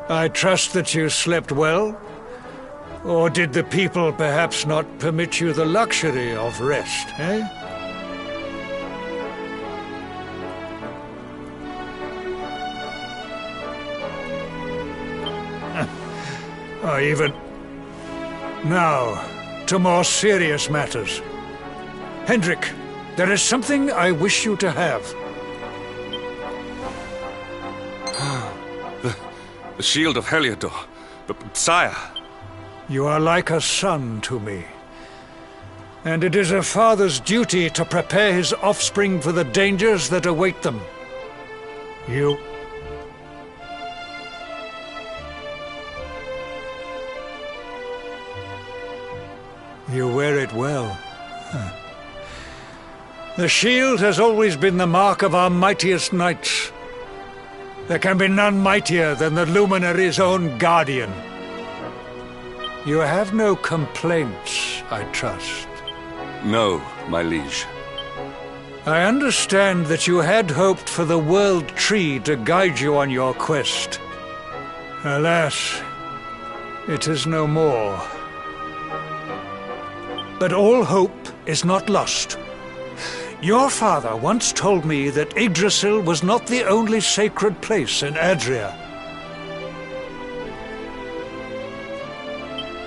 I trust that you slept well? Or did the people perhaps not permit you the luxury of rest, eh? Or even... Now, to more serious matters. Hendrik, there is something I wish you to have. The shield of Heliodor. But, sire... You are like a son to me. And it is a father's duty to prepare his offspring for the dangers that await them. You wear it well. Huh. The shield has always been the mark of our mightiest knights. There can be none mightier than the Luminary's own guardian. You have no complaints, I trust. No, my liege. I understand that you had hoped for the World Tree to guide you on your quest. Alas, it is no more. But all hope is not lost. Your father once told me that Yggdrasil was not the only sacred place in Adria.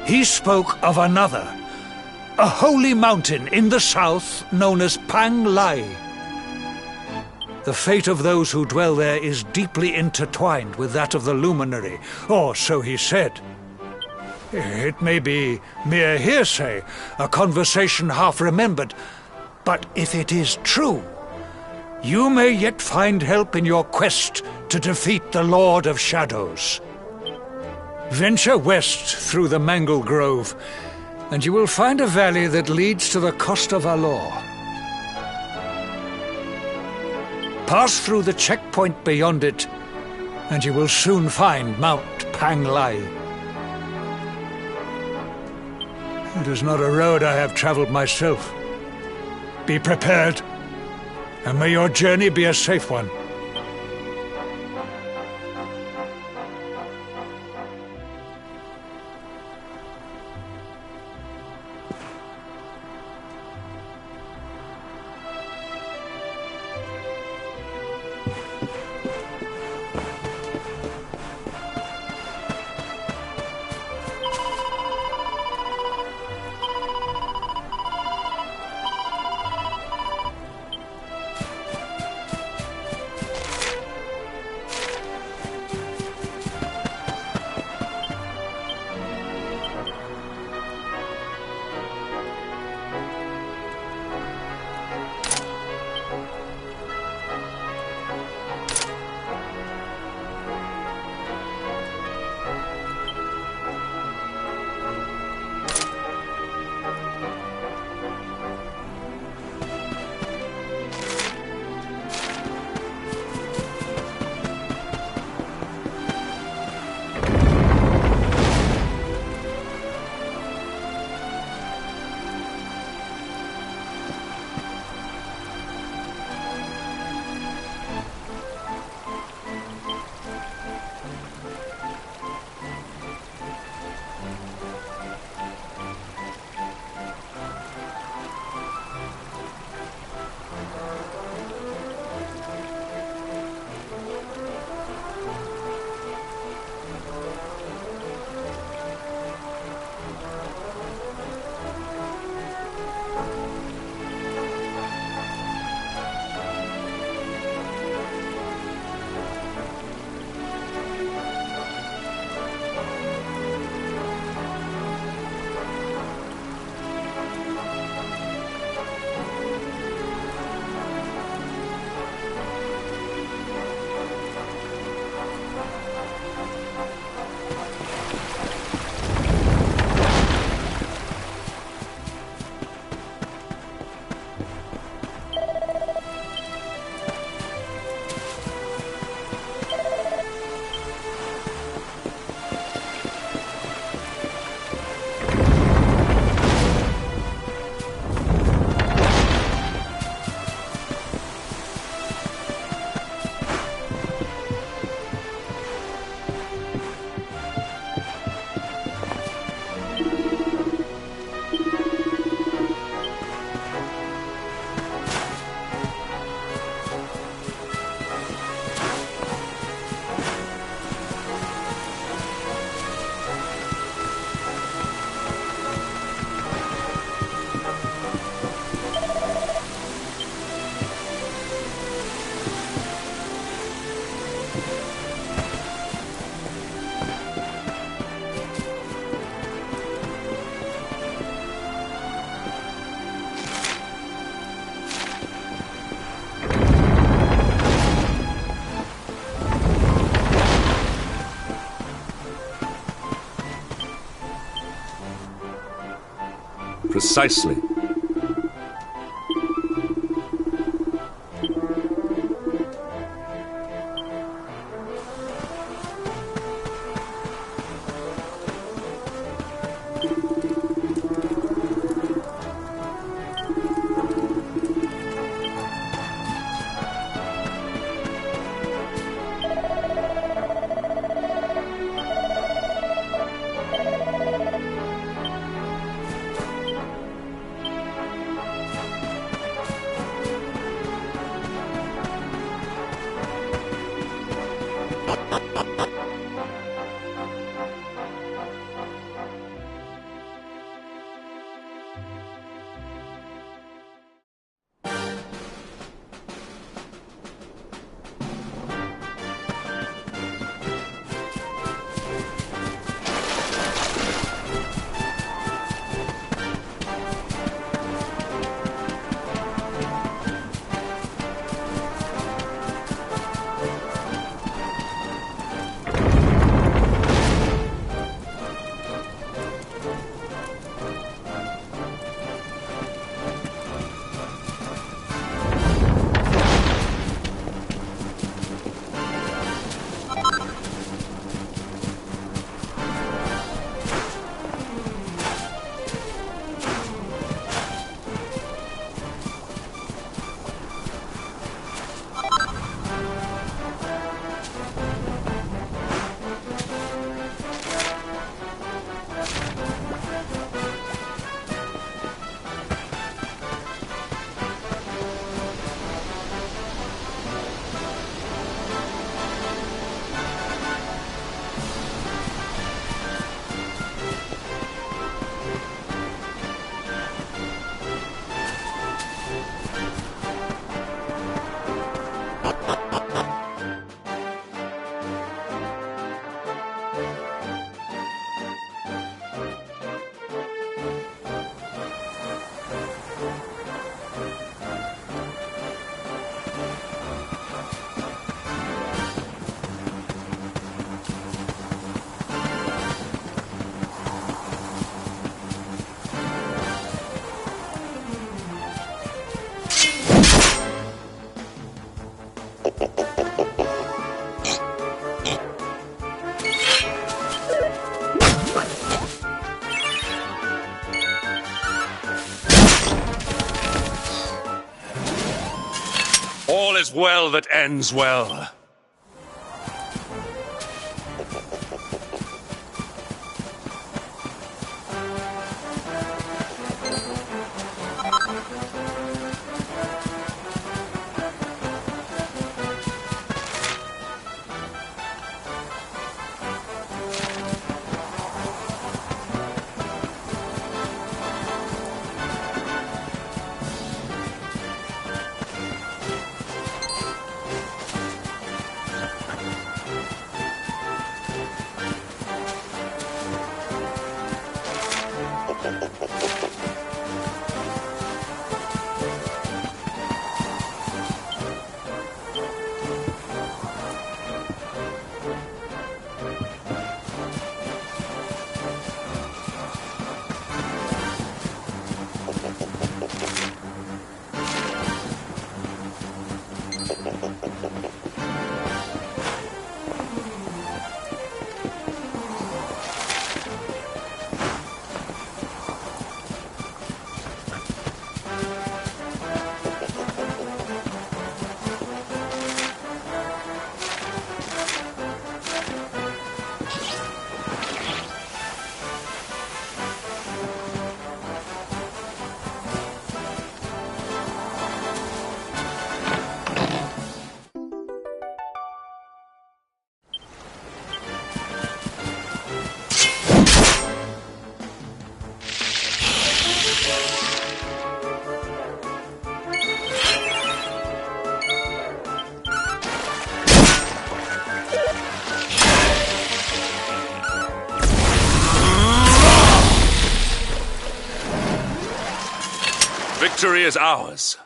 He spoke of another, a holy mountain in the south known as Pang Lai. The fate of those who dwell there is deeply intertwined with that of the luminary, or so he said. It may be mere hearsay, a conversation half remembered, but if it is true, you may yet find help in your quest to defeat the Lord of Shadows. Venture west through the Mangle Grove, and you will find a valley that leads to the Costa Valor. Pass through the checkpoint beyond it, and you will soon find Mount Pang Lai. It is not a road I have traveled myself. Be prepared, and may your journey be a safe one. Precisely. is well that ends well. Victory is ours.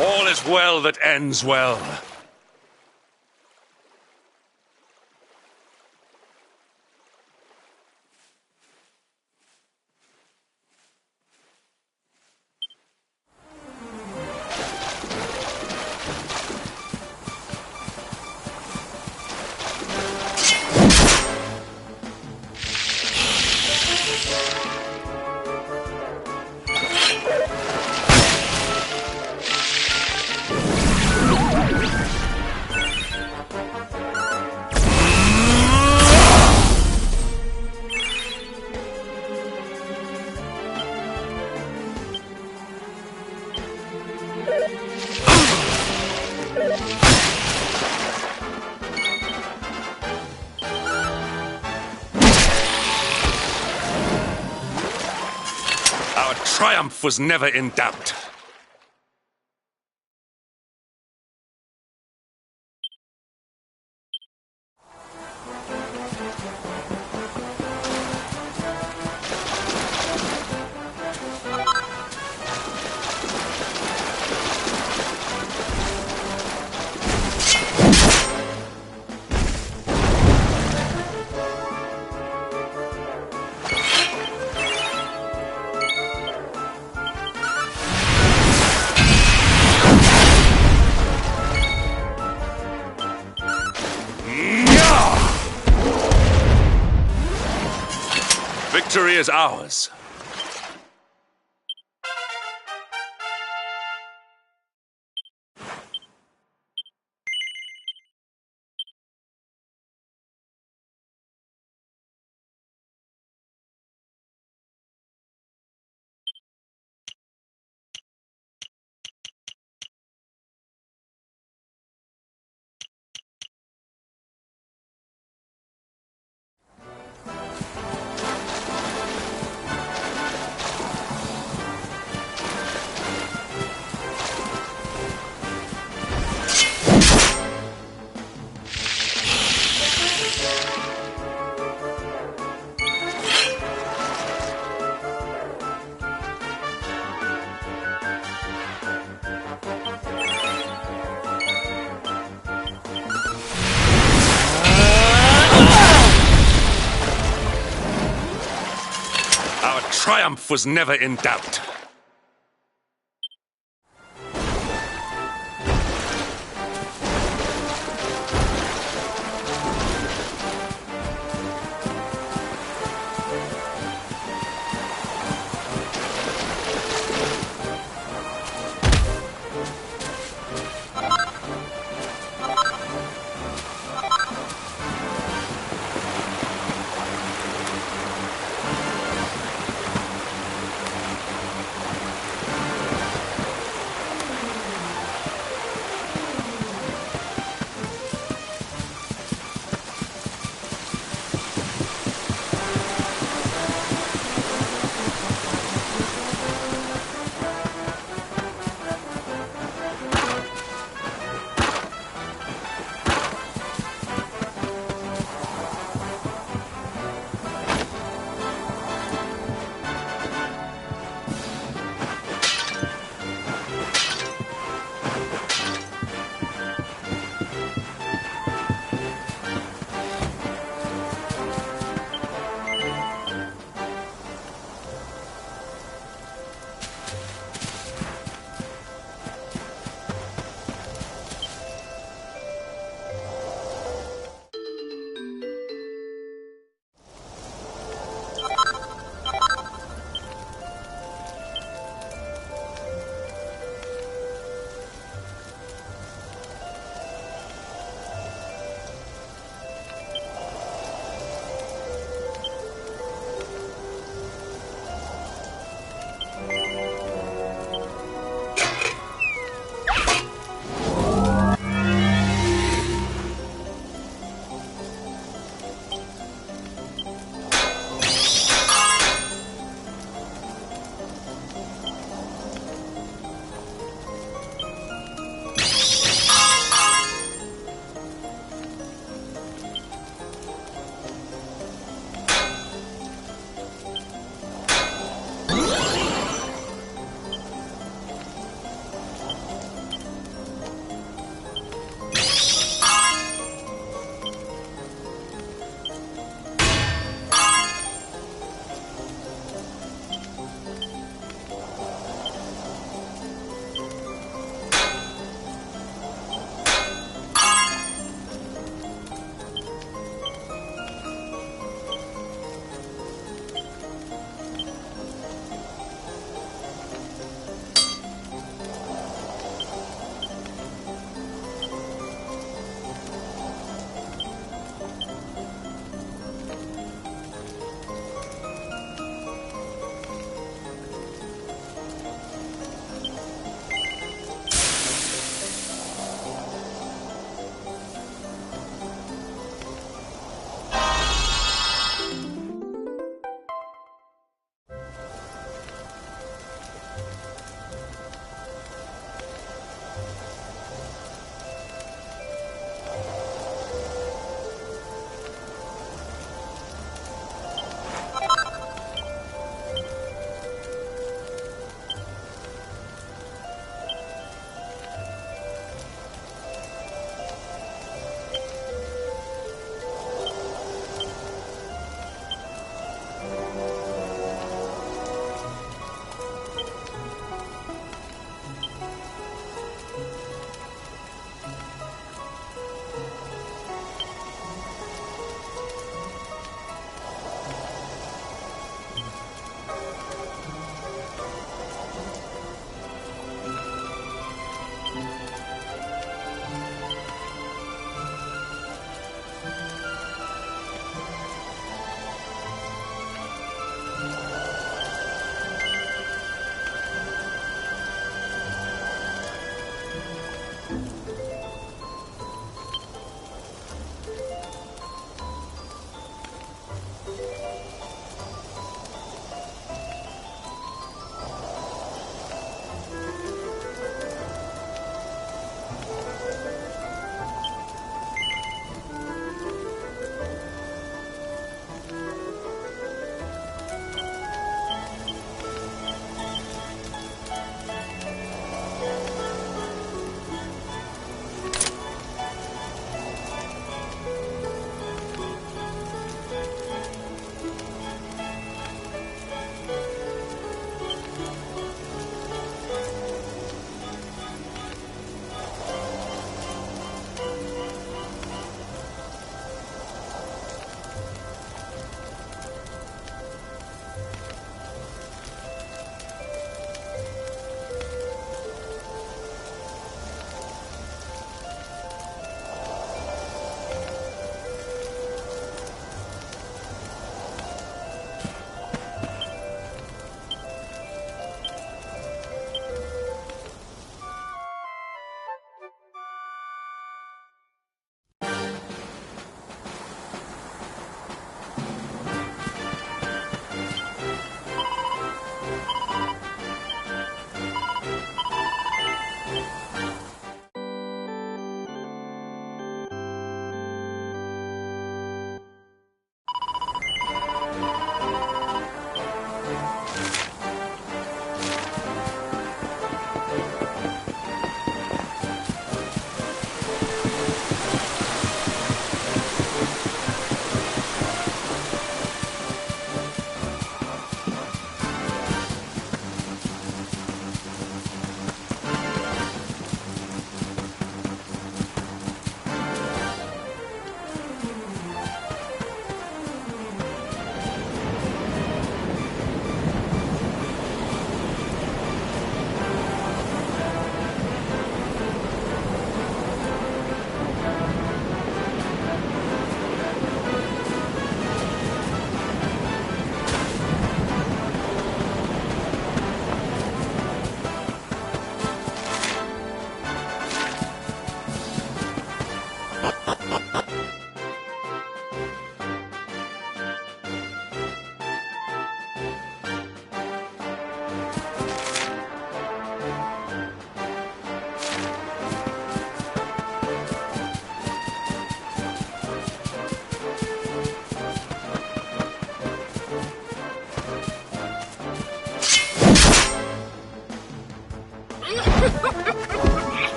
All is well that ends well. Our triumph was never in doubt. Victory is ours. triumph was never in doubt.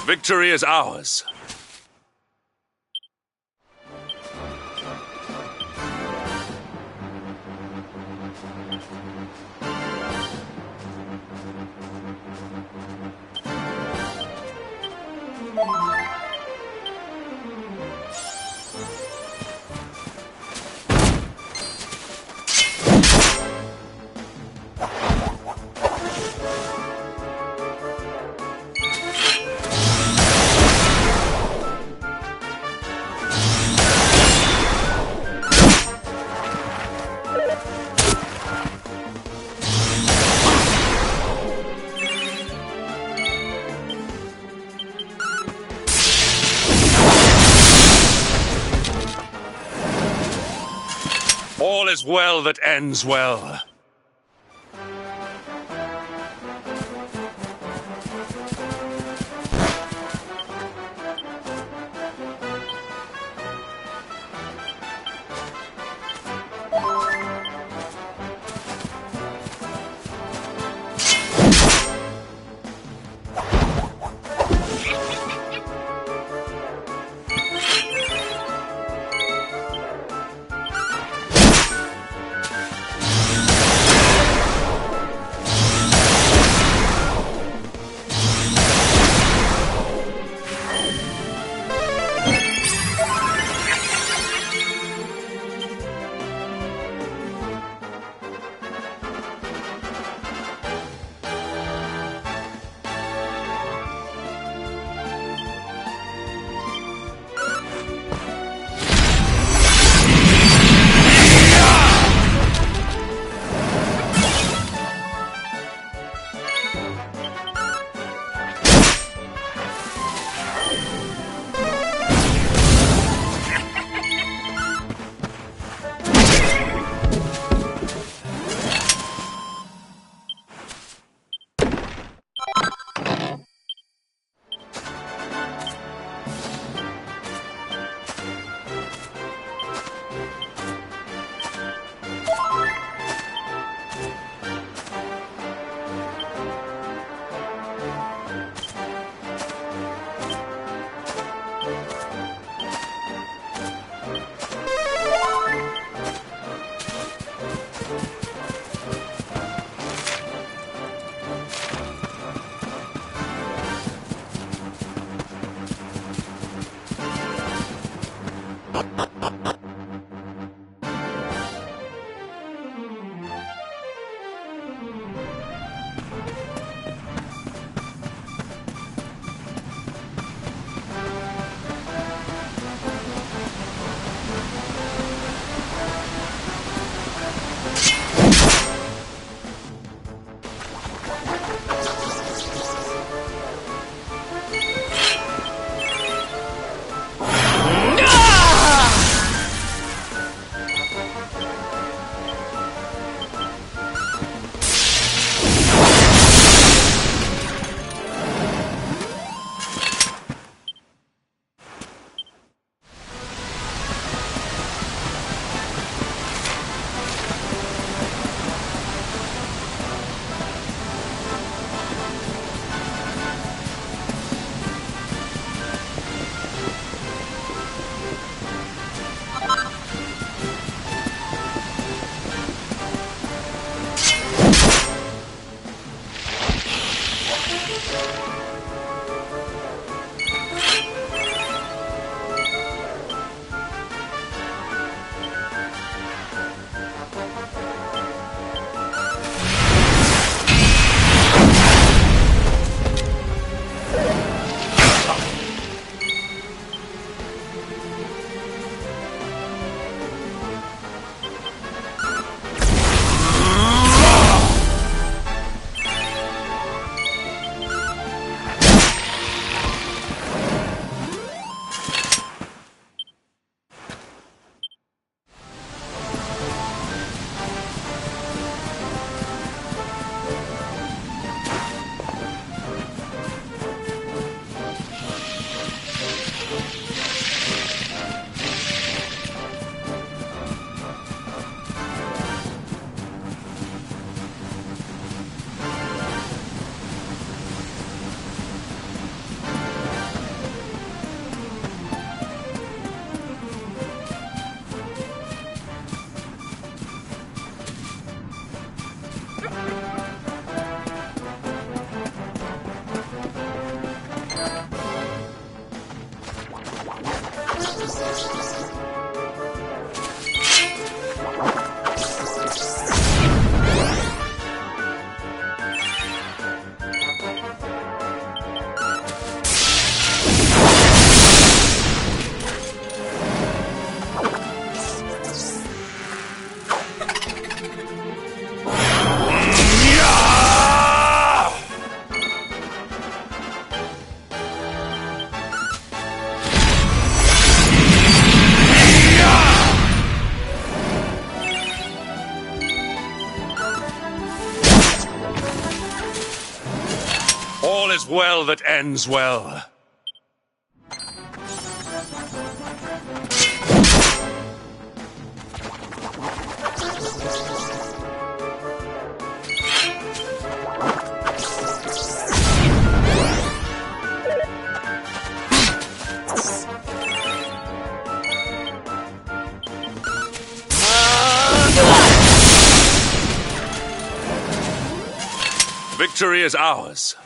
Victory is ours. All is well that ends well. is well that ends well. Victory is ours.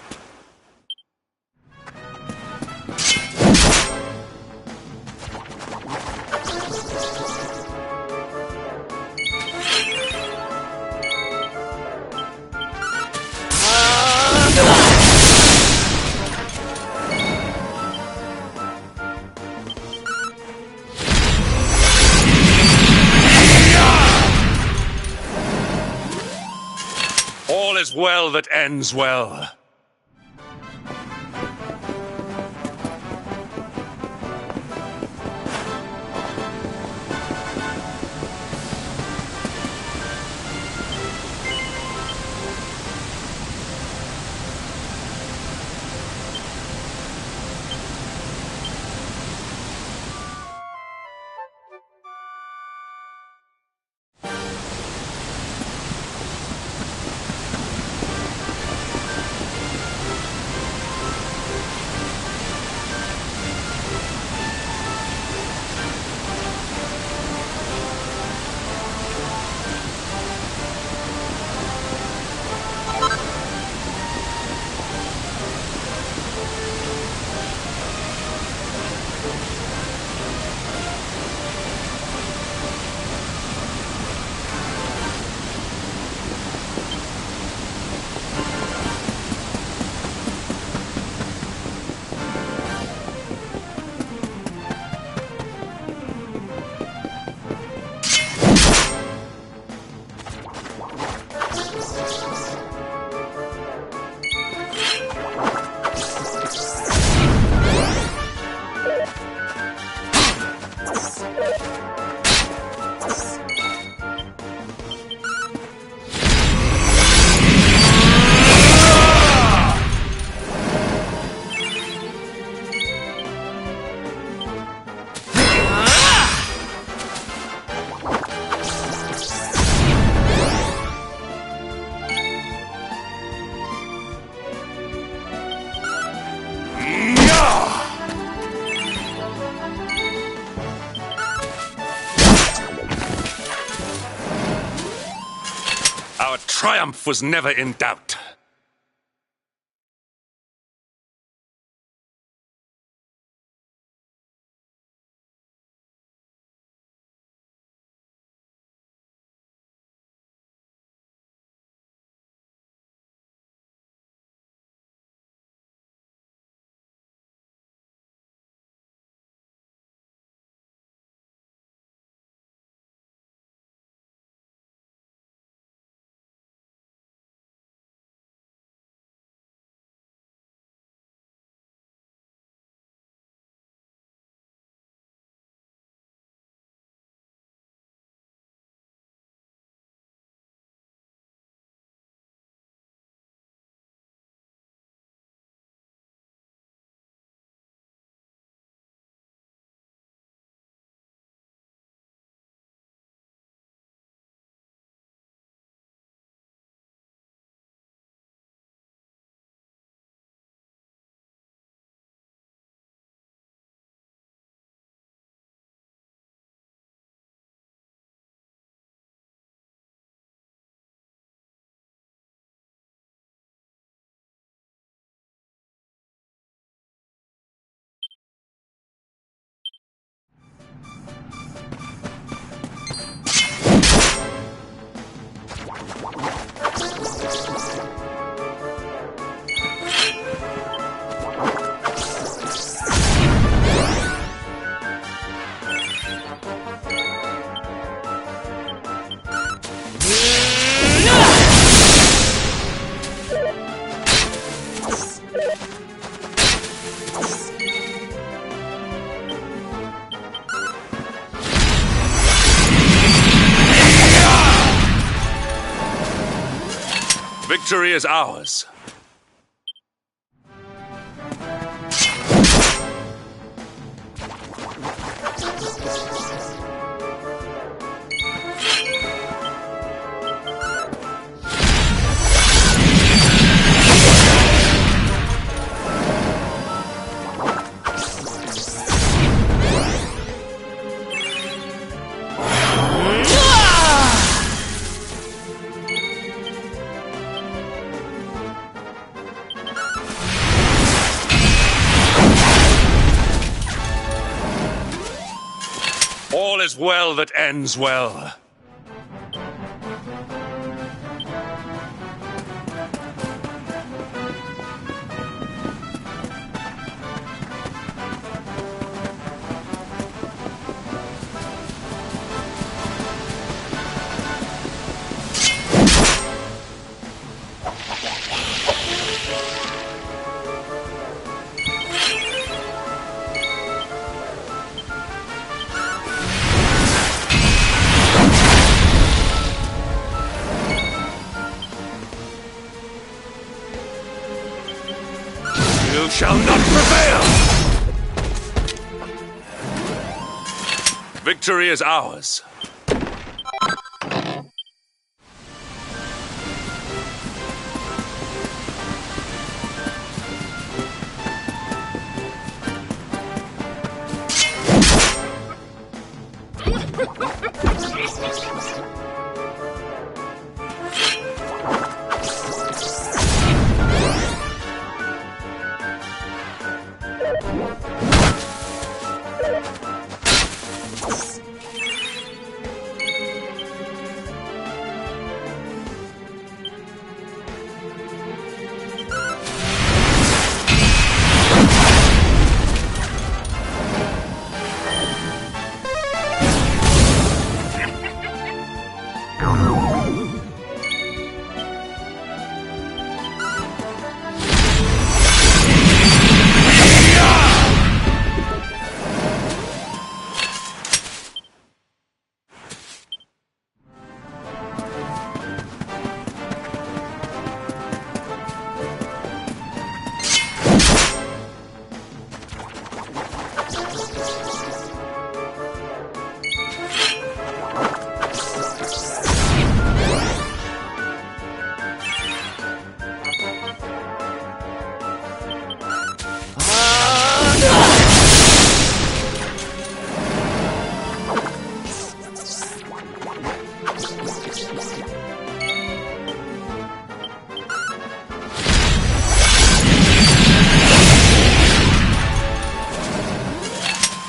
All is well that ends well. Our triumph was never in doubt. Victory is ours. All is well that ends well. You shall not prevail! Victory is ours.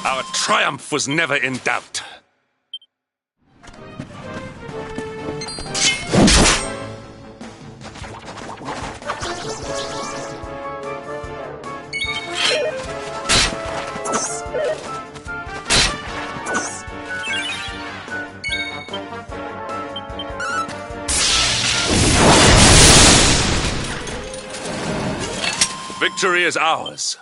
Our triumph was never in doubt. Victory is ours.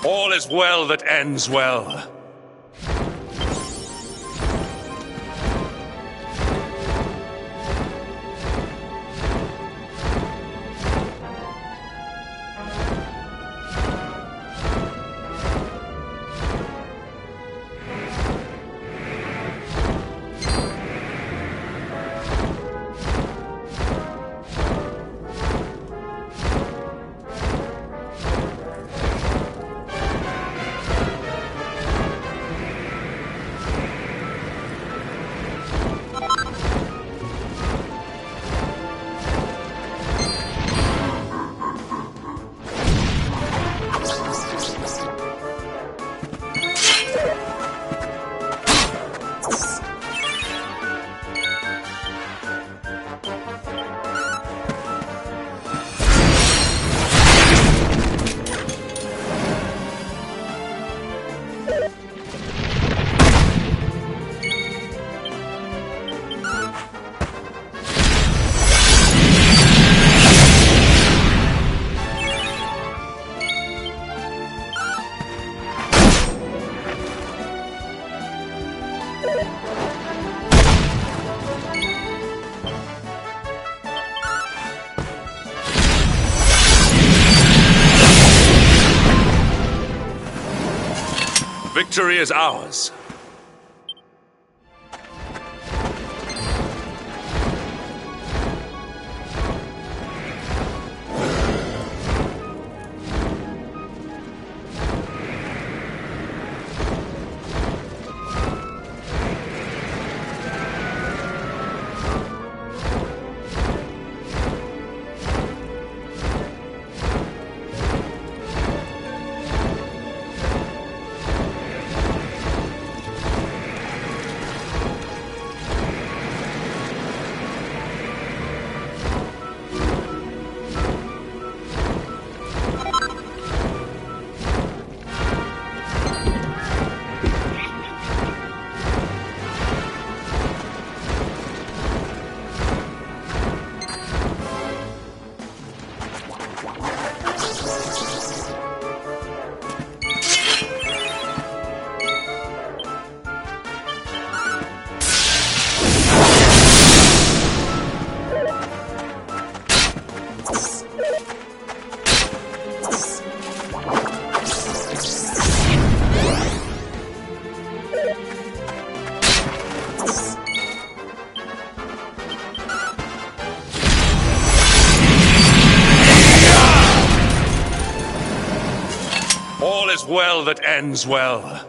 All is well that ends well. Victory is ours. All is well that ends well.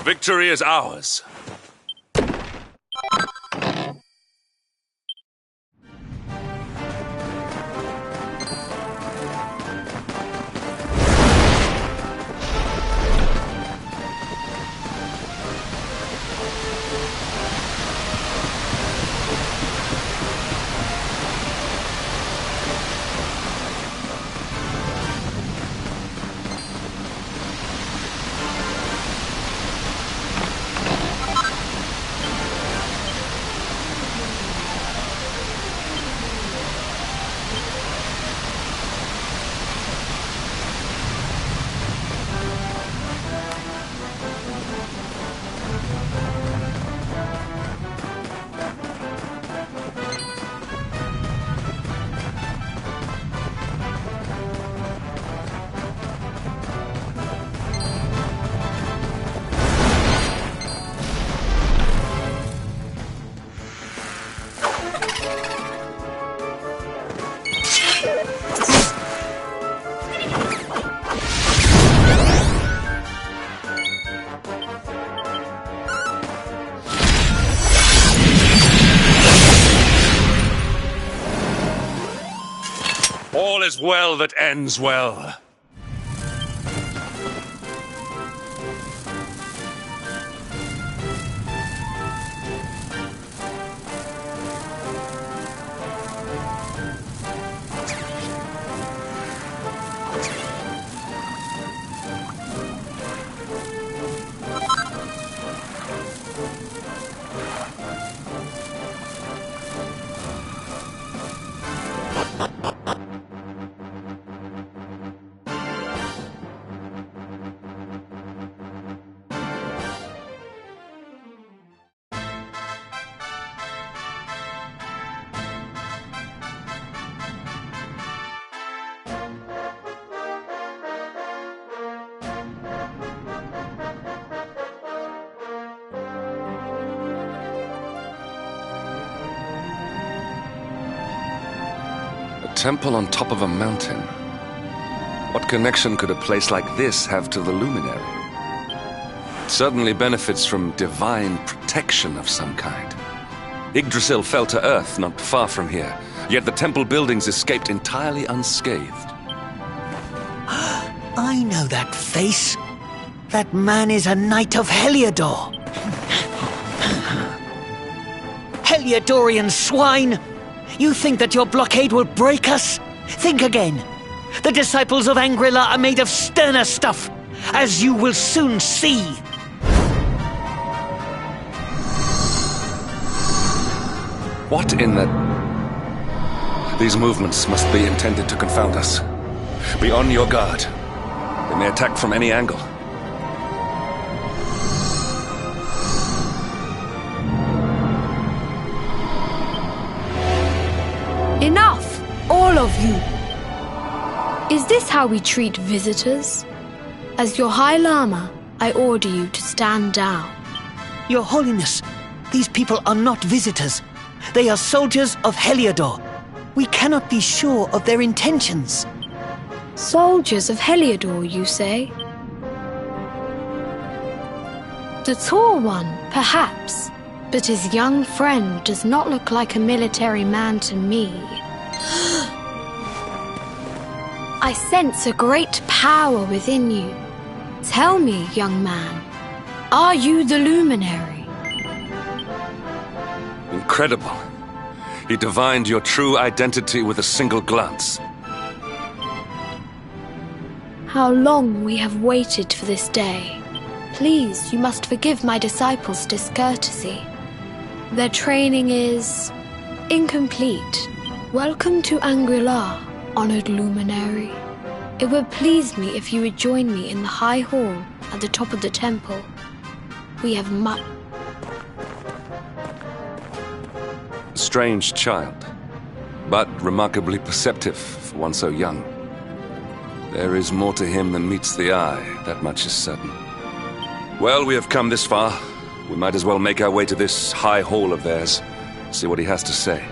Victory is ours. All is well that ends well. temple on top of a mountain. What connection could a place like this have to the luminary? It certainly benefits from divine protection of some kind. Yggdrasil fell to earth not far from here, yet the temple buildings escaped entirely unscathed. I know that face. That man is a knight of Heliodor. Heliodorian swine! You think that your blockade will break us? Think again. The disciples of Angrila are made of sterner stuff, as you will soon see. What in the... These movements must be intended to confound us. Be on your guard. They may attack from any angle. Enough! All of you! Is this how we treat visitors? As your High Lama, I order you to stand down. Your Holiness, these people are not visitors. They are soldiers of Heliodor. We cannot be sure of their intentions. Soldiers of Heliodor, you say? The tall one, perhaps, but his young friend does not look like a military man to me. I sense a great power within you. Tell me, young man, are you the luminary? Incredible. He divined your true identity with a single glance. How long we have waited for this day. Please, you must forgive my disciples' discourtesy. Their training is incomplete. Welcome to Angrila, honored luminary. It would please me if you would join me in the high hall at the top of the temple. We have much... Strange child, but remarkably perceptive for one so young. There is more to him than meets the eye, that much is certain. Well, we have come this far. We might as well make our way to this high hall of theirs, see what he has to say.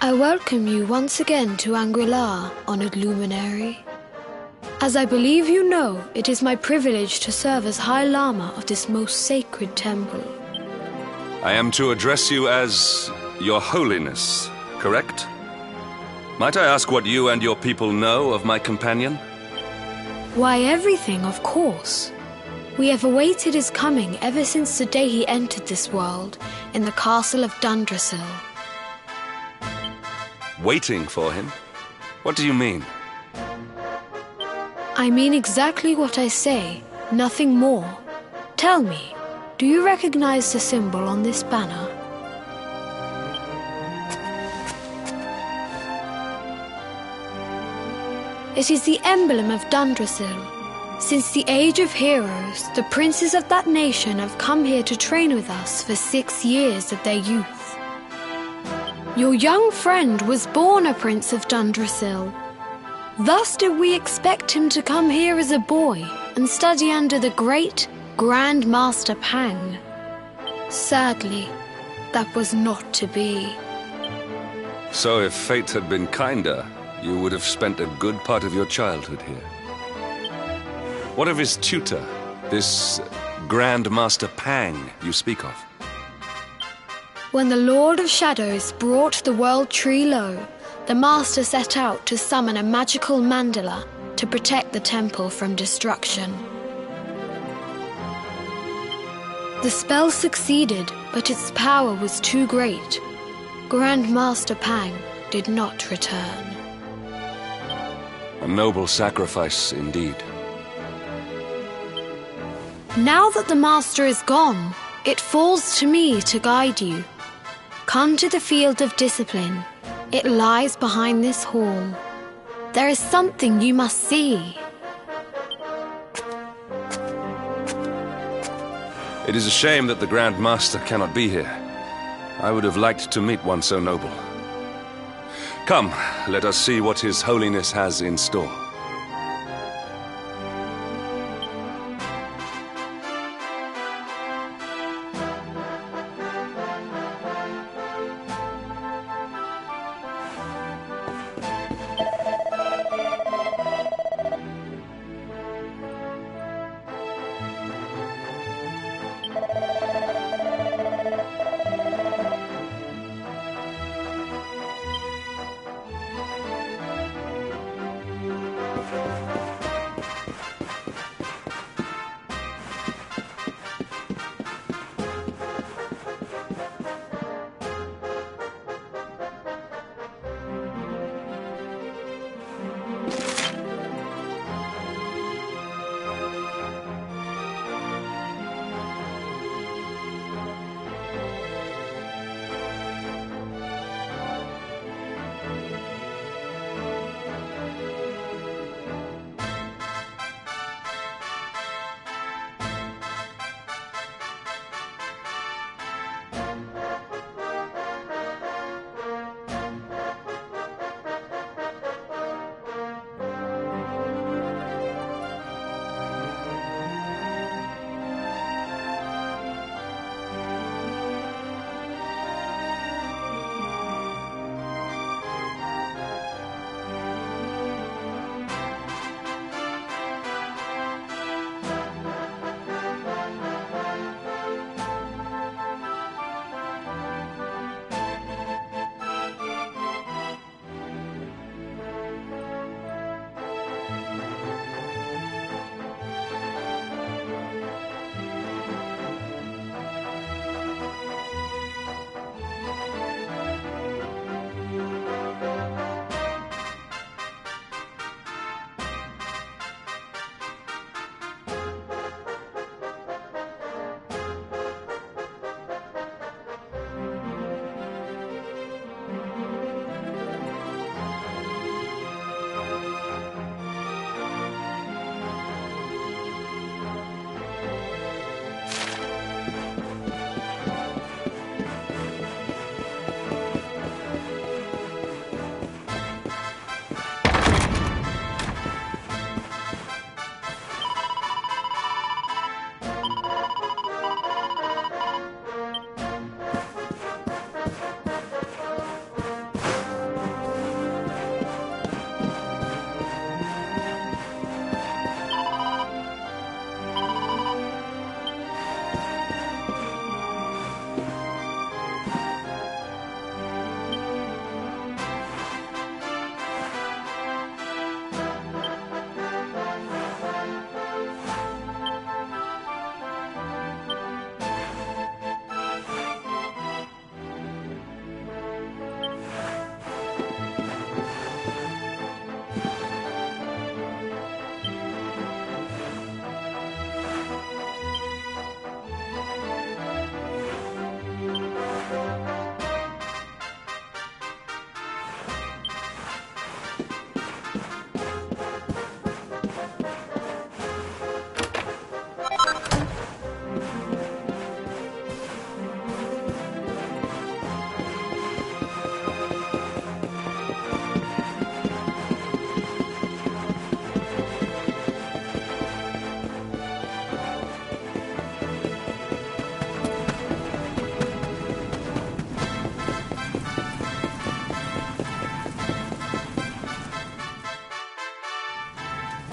I welcome you once again to Angri-La, honored luminary. As I believe you know, it is my privilege to serve as High Lama of this most sacred temple. I am to address you as Your Holiness, correct? Might I ask what you and your people know of my companion? Why, everything, of course. We have awaited his coming ever since the day he entered this world in the castle of Dundrasil. Waiting for him? What do you mean? I mean exactly what I say, nothing more. Tell me, do you recognize the symbol on this banner? It is the emblem of Dundrasil. Since the age of heroes, the princes of that nation have come here to train with us for 6 years of their youth. Your young friend was born a prince of Dundrasil. Thus did we expect him to come here as a boy and study under the great Grand Master Pang. Sadly, that was not to be. So if fate had been kinder, you would have spent a good part of your childhood here. What of his tutor, this Grand Master Pang you speak of? When the Lord of Shadows brought the World Tree low, the Master set out to summon a magical mandala to protect the temple from destruction. The spell succeeded, but its power was too great. Grand Master Pang did not return. A noble sacrifice indeed. Now that the Master is gone, it falls to me to guide you. Come to the Field of Discipline. It lies behind this hall. There is something you must see. It is a shame that the Grand Master cannot be here. I would have liked to meet one so noble. Come, let us see what His Holiness has in store.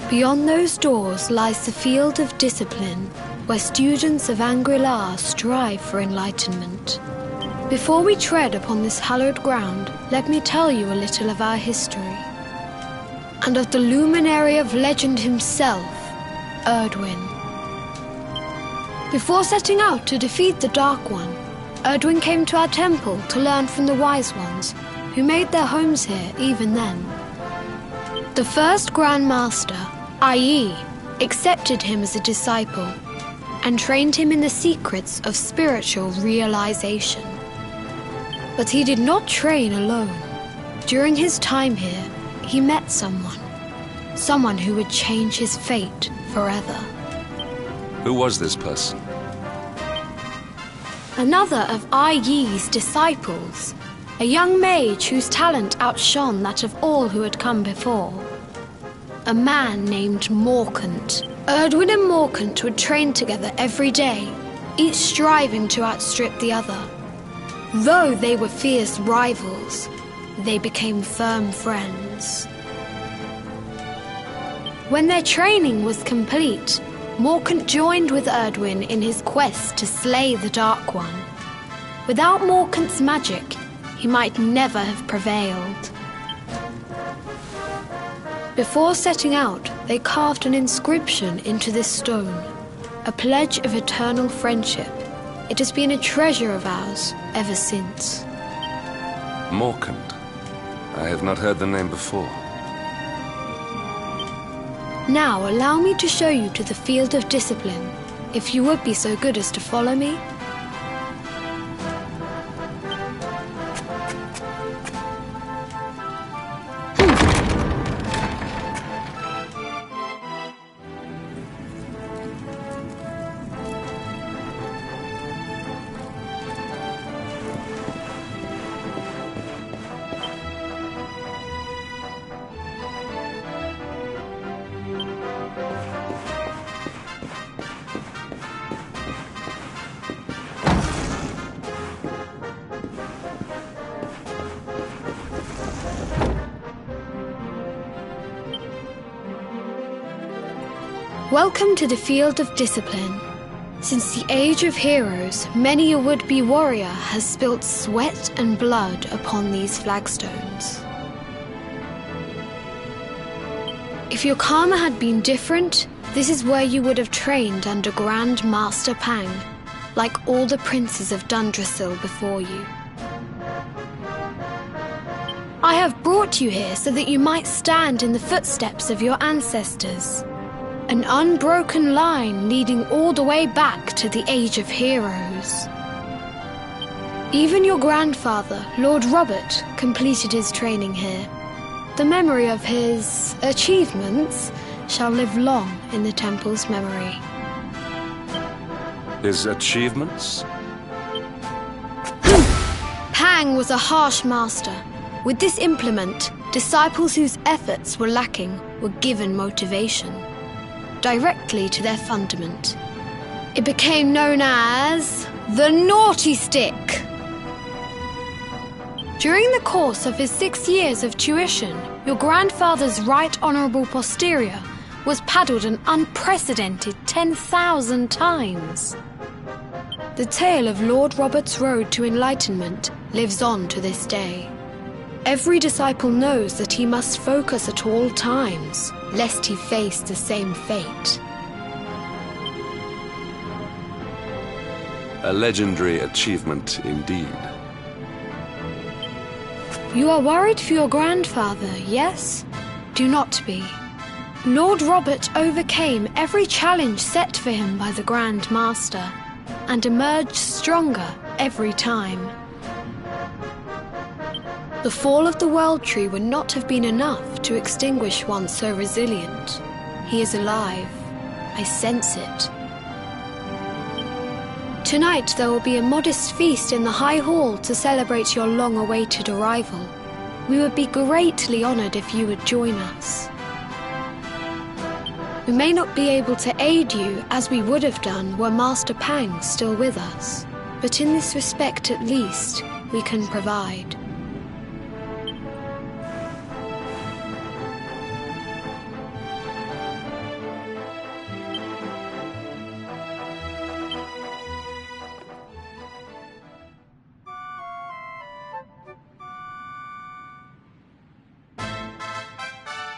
Beyond those doors lies the field of discipline, where students of Angri-La strive for enlightenment. Before we tread upon this hallowed ground, let me tell you a little of our history, and of the luminary of legend himself, Erdwin. Before setting out to defeat the Dark One, Erdwin came to our temple to learn from the Wise Ones, who made their homes here even then. The first Grand Master, Ai, accepted him as a disciple and trained him in the secrets of spiritual realization. But he did not train alone. During his time here, he met someone who would change his fate forever. Who was this person? Another of Ai Yi's disciples, a young mage whose talent outshone that of all who had come before. A man named Morkant. Erdwin and Morkant would train together every day, each striving to outstrip the other. Though they were fierce rivals, they became firm friends. When their training was complete, Morkant joined with Erdwin in his quest to slay the Dark One. Without Morkant's magic, he might never have prevailed. Before setting out, they carved an inscription into this stone, a pledge of eternal friendship. It has been a treasure of ours ever since. Morkant. I have not heard the name before. Now allow me to show you to the field of discipline, if you would be so good as to follow me. Welcome to the field of discipline. Since the age of heroes, many a would-be warrior has spilt sweat and blood upon these flagstones. If your karma had been different, this is where you would have trained under Grand Master Pang, like all the princes of Dundrasil before you. I have brought you here so that you might stand in the footsteps of your ancestors. An unbroken line leading all the way back to the Age of Heroes. Even your grandfather, Lord Robert, completed his training here. The memory of his achievements shall live long in the temple's memory. His achievements? Pang was a harsh master. With this implement, disciples whose efforts were lacking were given motivation directly to their fundament. It became known as the Naughty Stick. During the course of his 6 years of tuition, your grandfather's right honourable posterior was paddled an unprecedented 10,000 times. The tale of Lord Robert's road to enlightenment lives on to this day. Every disciple knows that he must focus at all times, lest he face the same fate. A legendary achievement indeed. You are worried for your grandfather, yes? Do not be. Lord Robert overcame every challenge set for him by the Grand Master, and emerged stronger every time. The fall of the World Tree would not have been enough to extinguish one so resilient. He is alive. I sense it. Tonight there will be a modest feast in the High Hall to celebrate your long-awaited arrival. We would be greatly honored if you would join us. We may not be able to aid you as we would have done were Master Pang still with us, but in this respect at least, we can provide.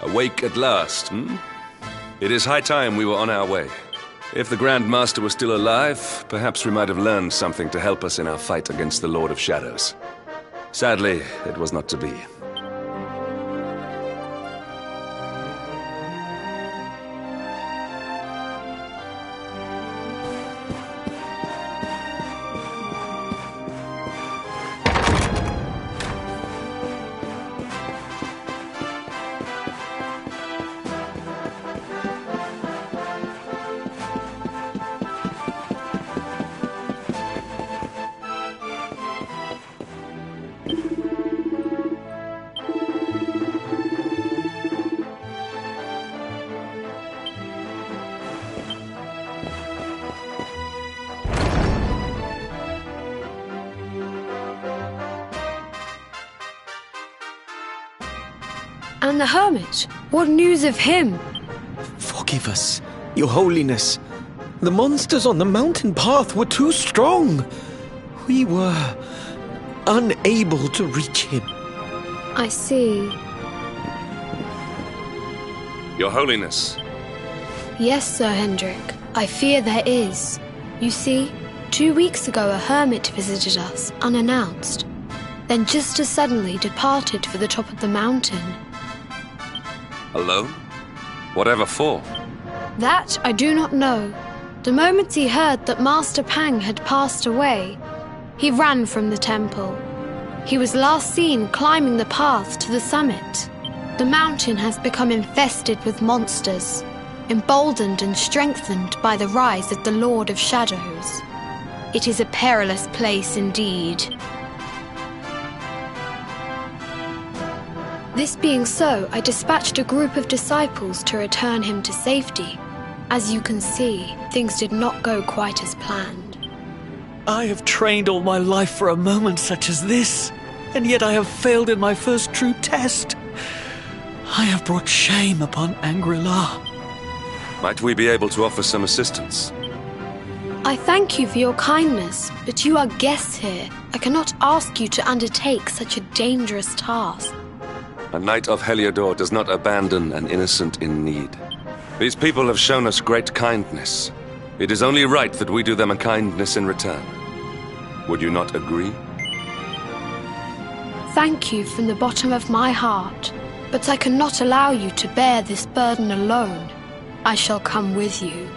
Awake at last, hmm? It is high time we were on our way. If the Grand Master was still alive, perhaps we might have learned something to help us in our fight against the Lord of Shadows. Sadly, it was not to be. And the hermit? What news of him? Forgive us, Your Holiness. The monsters on the mountain path were too strong. We were unable to reach him. I see. Your Holiness. Yes, Sir Hendrik. I fear there is. You see, 2 weeks ago a hermit visited us, unannounced. Then just as suddenly departed for the top of the mountain. Alone? Whatever for? That I do not know. The moment he heard that Master Pang had passed away, he ran from the temple. He was last seen climbing the path to the summit. The mountain has become infested with monsters, emboldened and strengthened by the rise of the Lord of Shadows. It is a perilous place indeed. This being so, I dispatched a group of disciples to return him to safety. As you can see, things did not go quite as planned. I have trained all my life for a moment such as this, and yet I have failed in my first true test. I have brought shame upon Angri-La. Might we be able to offer some assistance? I thank you for your kindness, but you are guests here. I cannot ask you to undertake such a dangerous task. A knight of Heliodor does not abandon an innocent in need. These people have shown us great kindness. It is only right that we do them a kindness in return. Would you not agree? Thank you from the bottom of my heart, but I cannot allow you to bear this burden alone. I shall come with you.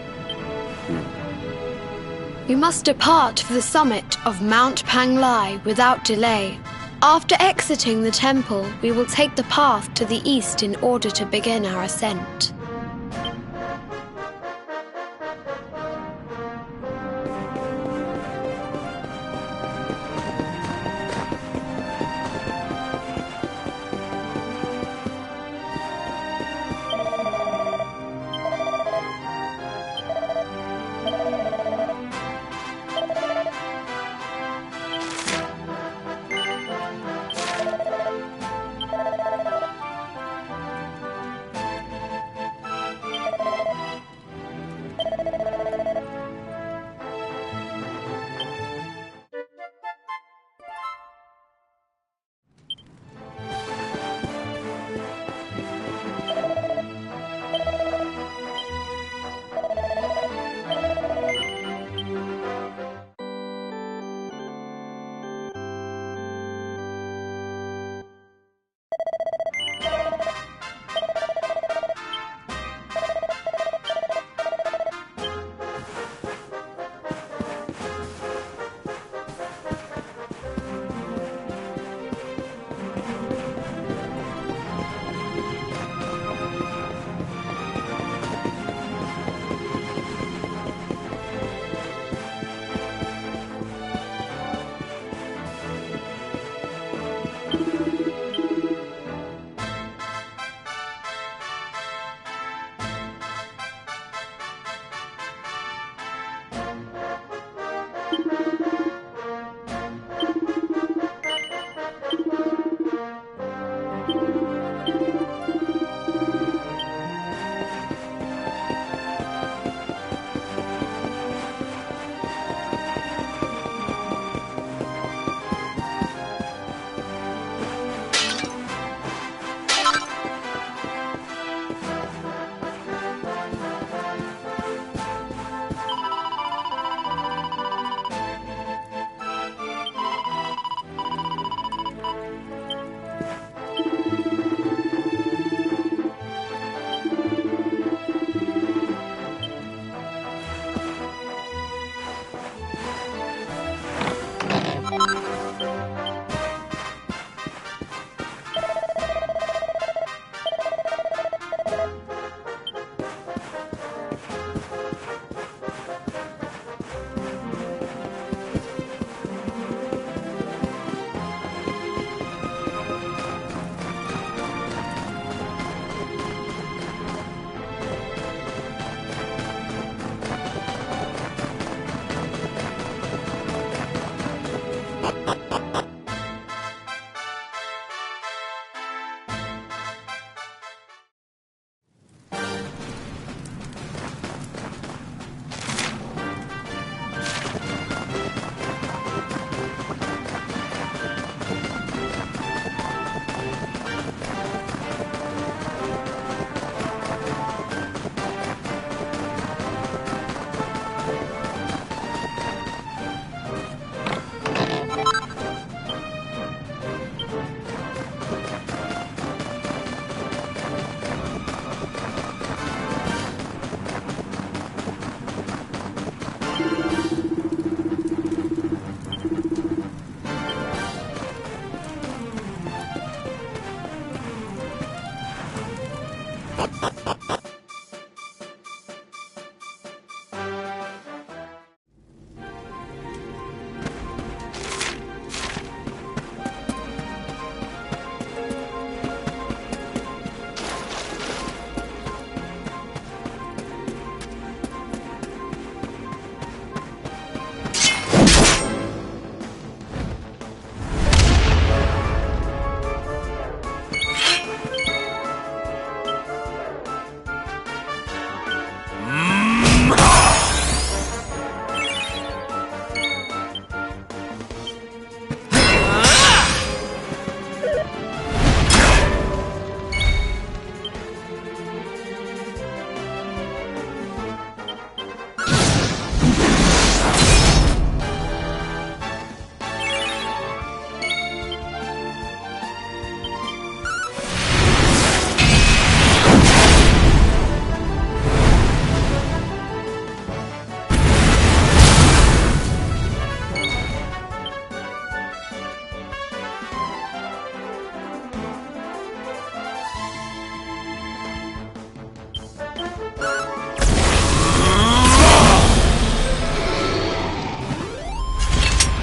We must depart for the summit of Mount Panglai without delay. After exiting the temple, we will take the path to the east in order to begin our ascent.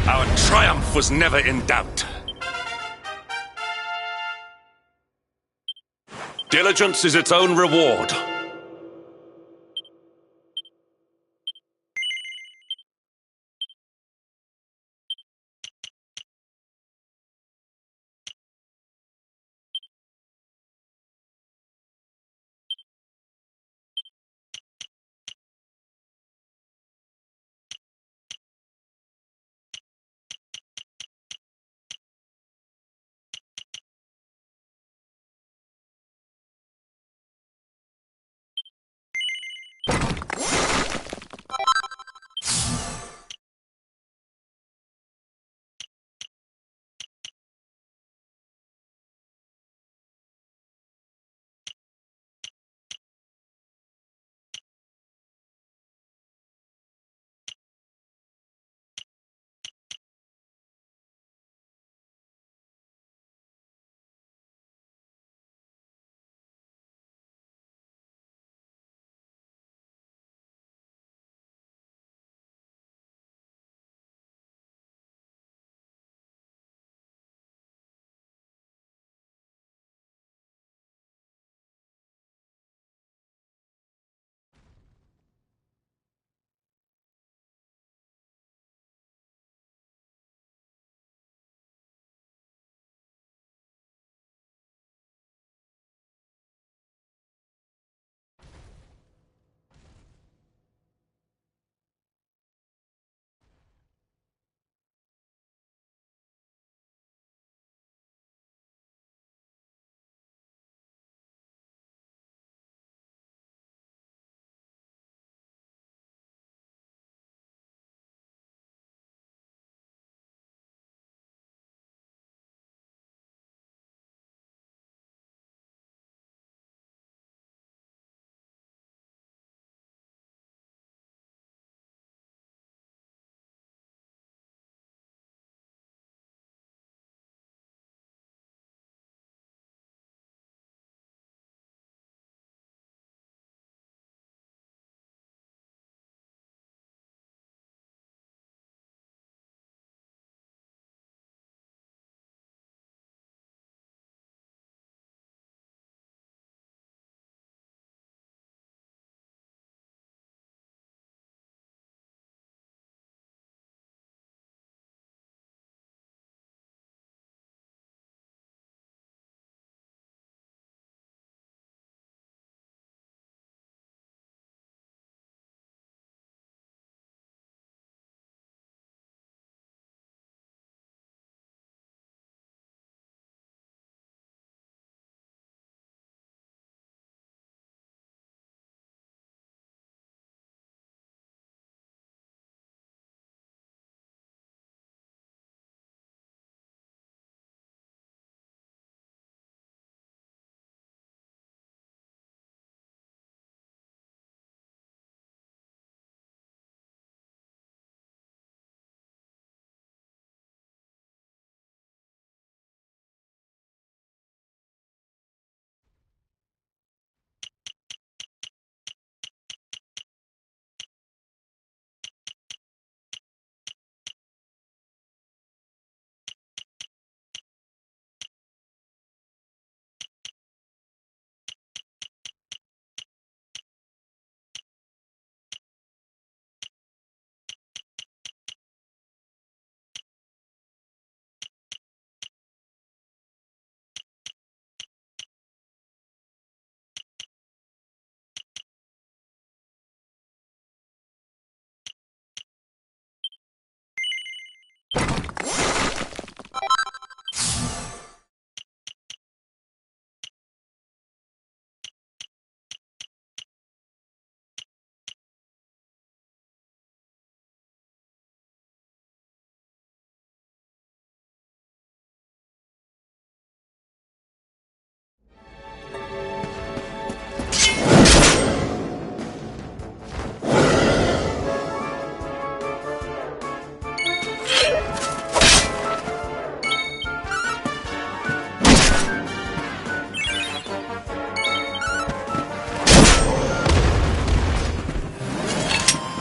Our triumph was never in doubt. Diligence is its own reward.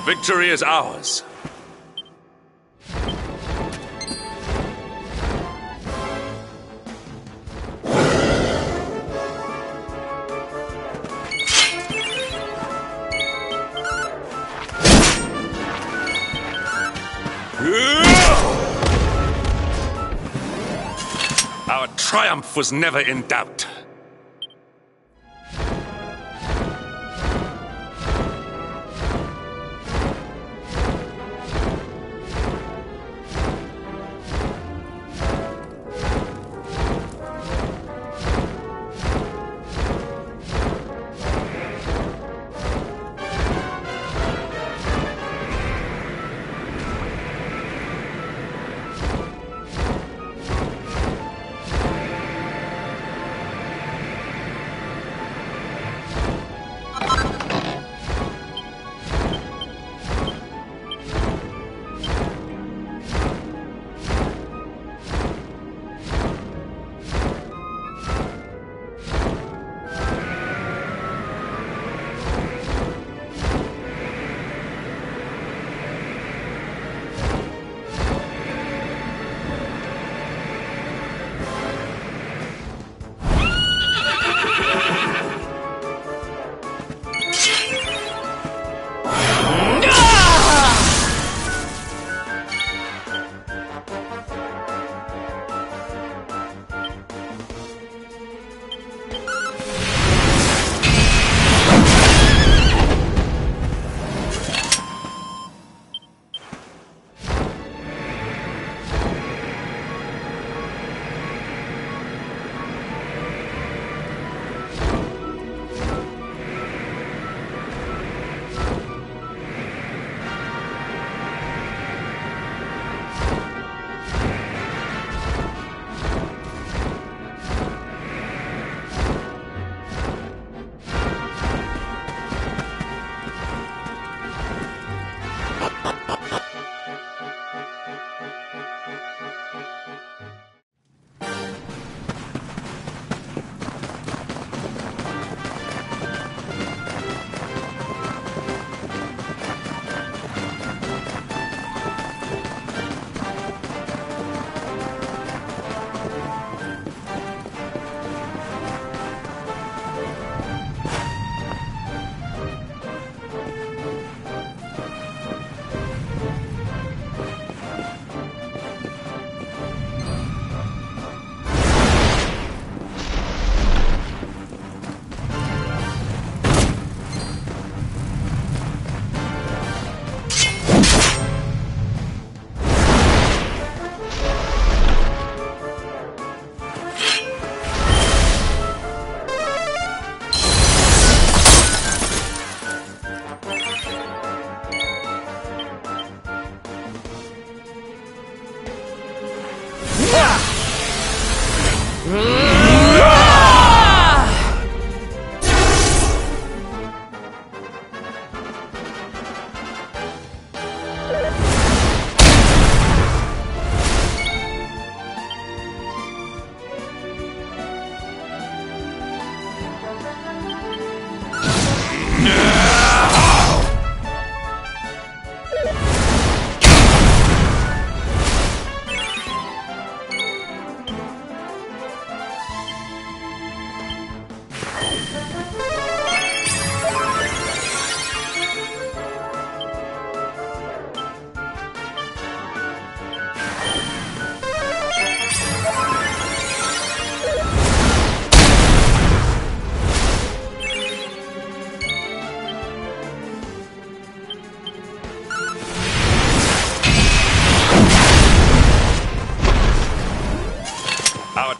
Victory is ours. Our triumph was never in doubt.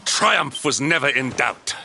Triumph was never in doubt.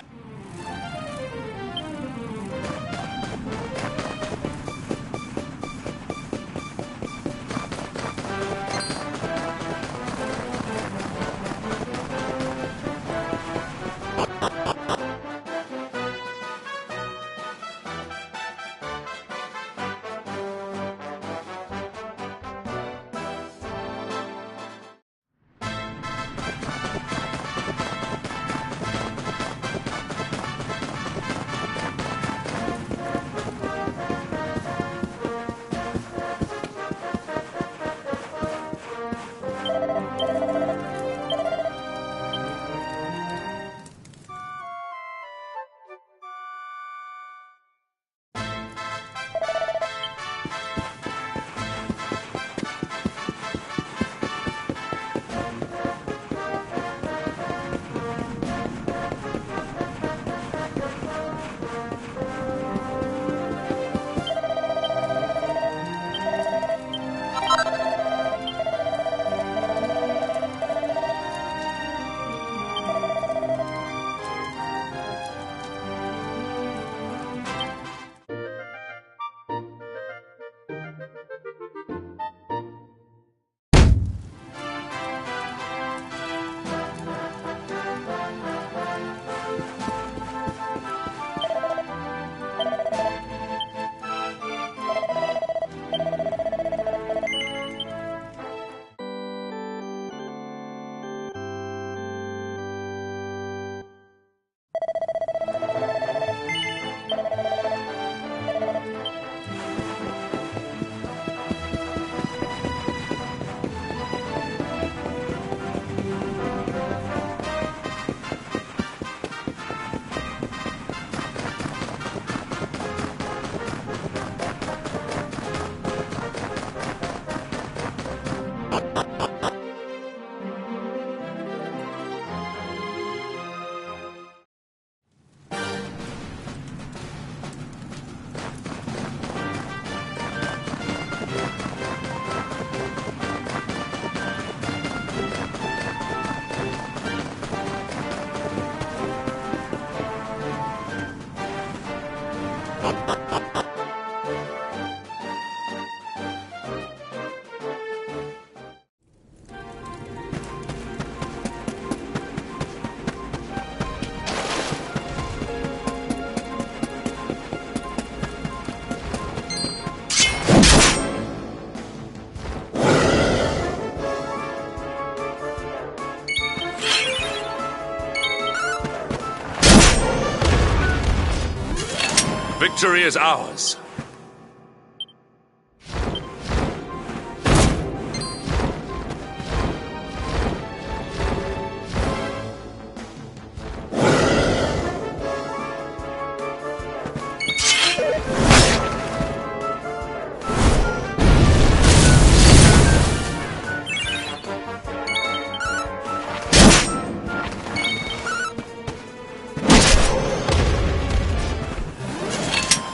Victory is ours.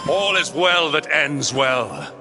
All is well that ends well.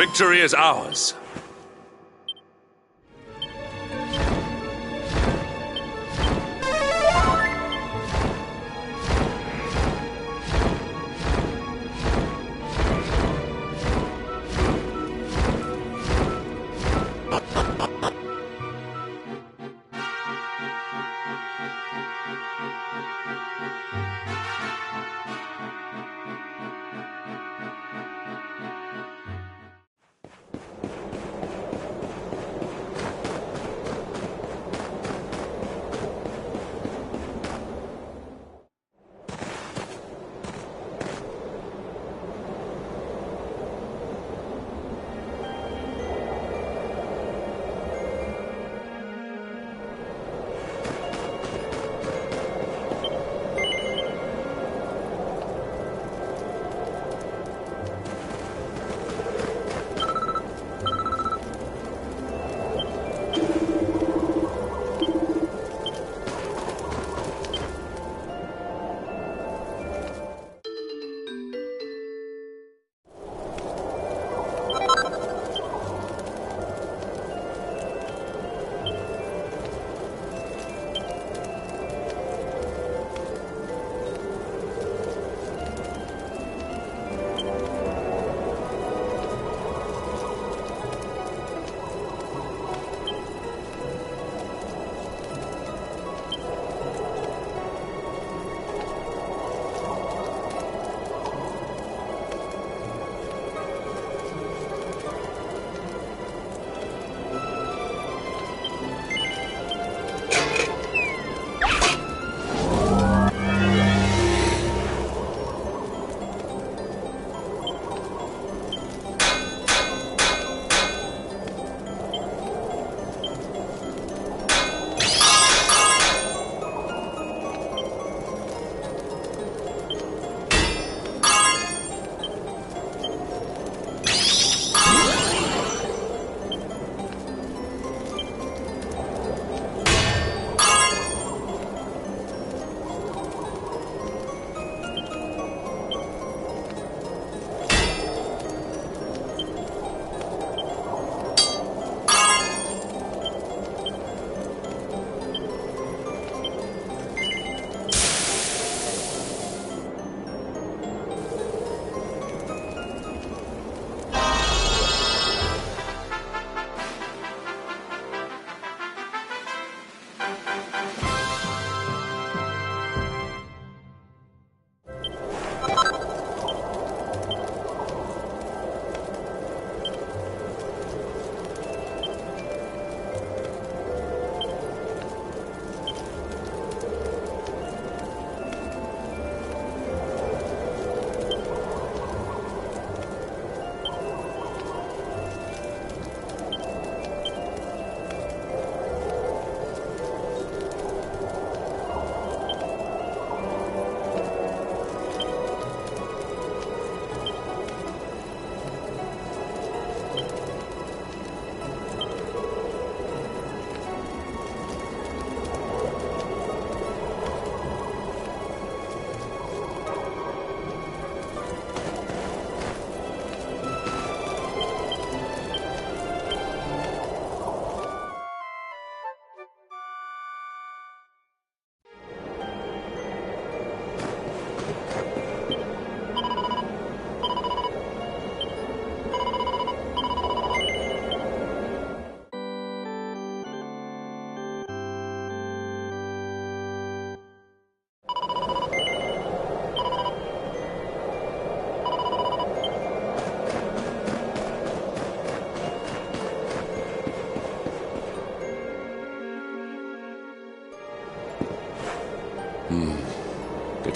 Victory is ours.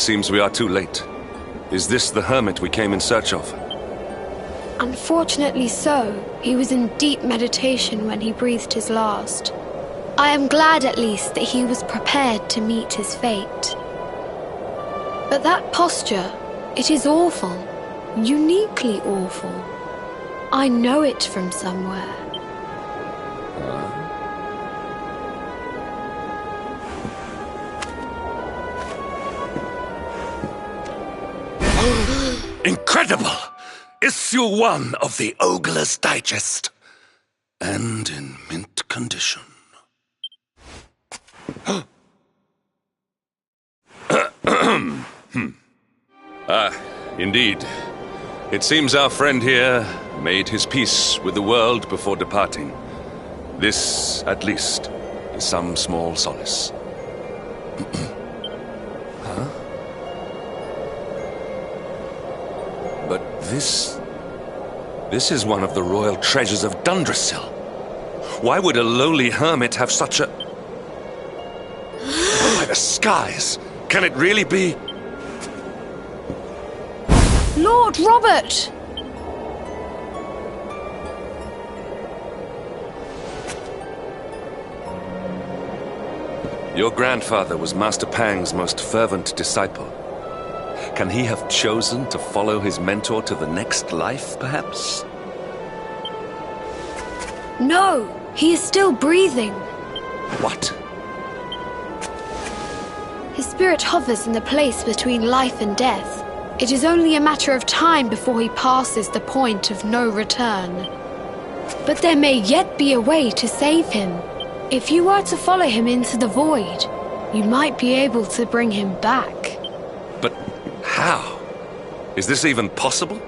It seems we are too late. Is this the hermit we came in search of? Unfortunately so. He was in deep meditation when he breathed his last. I am glad at least that he was prepared to meet his fate. But that posture, it is awful. Uniquely awful. I know it from somewhere. Incredible! Issue 1 of the Ogler's Digest. And in mint condition. Indeed. It seems our friend here made his peace with the world before departing. This, at least, is some small solace. Huh? But this is one of the royal treasures of Dundrasil. Why would a lowly hermit have such a... By the skies! Can it really be... Lord Robert! Your grandfather was Master Pang's most fervent disciple. Can he have chosen to follow his mentor to the next life, perhaps? No, he is still breathing. What? His spirit hovers in the place between life and death. It is only a matter of time before he passes the point of no return. But there may yet be a way to save him. If you were to follow him into the void, you might be able to bring him back. But how? Is this even possible?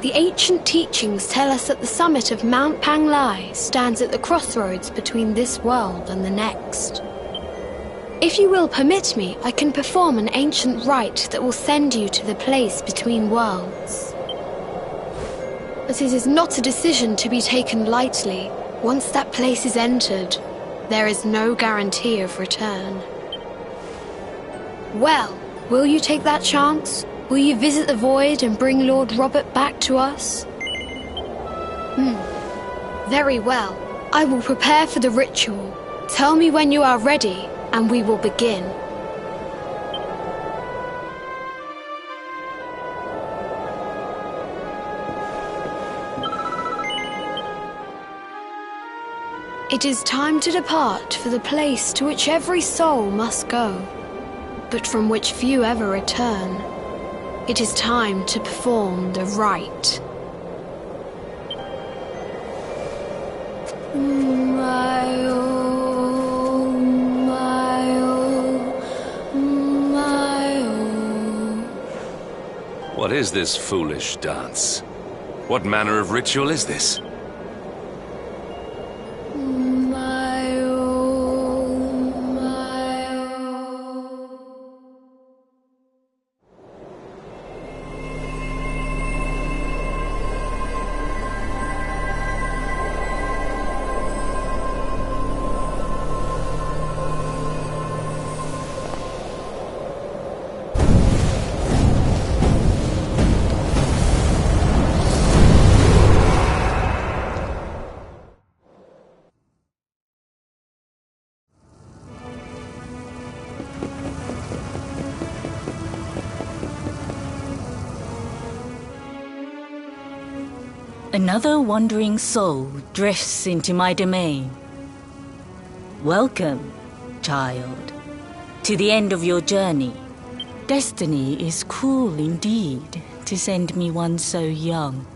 The ancient teachings tell us that the summit of Mount Panglai stands at the crossroads between this world and the next. If you will permit me, I can perform an ancient rite that will send you to the place between worlds. But it is not a decision to be taken lightly. Once that place is entered, there is no guarantee of return. Well, will you take that chance? Will you visit the void and bring Lord Robert back to us? Very well. I will prepare for the ritual. Tell me when you are ready, and we will begin. It is time to depart for the place to which every soul must go, but from which few ever return. It is time to perform the rite. What is this foolish dance? What manner of ritual is this? Another wandering soul drifts into my domain. Welcome, child, to the end of your journey. Destiny is cruel indeed to send me one so young.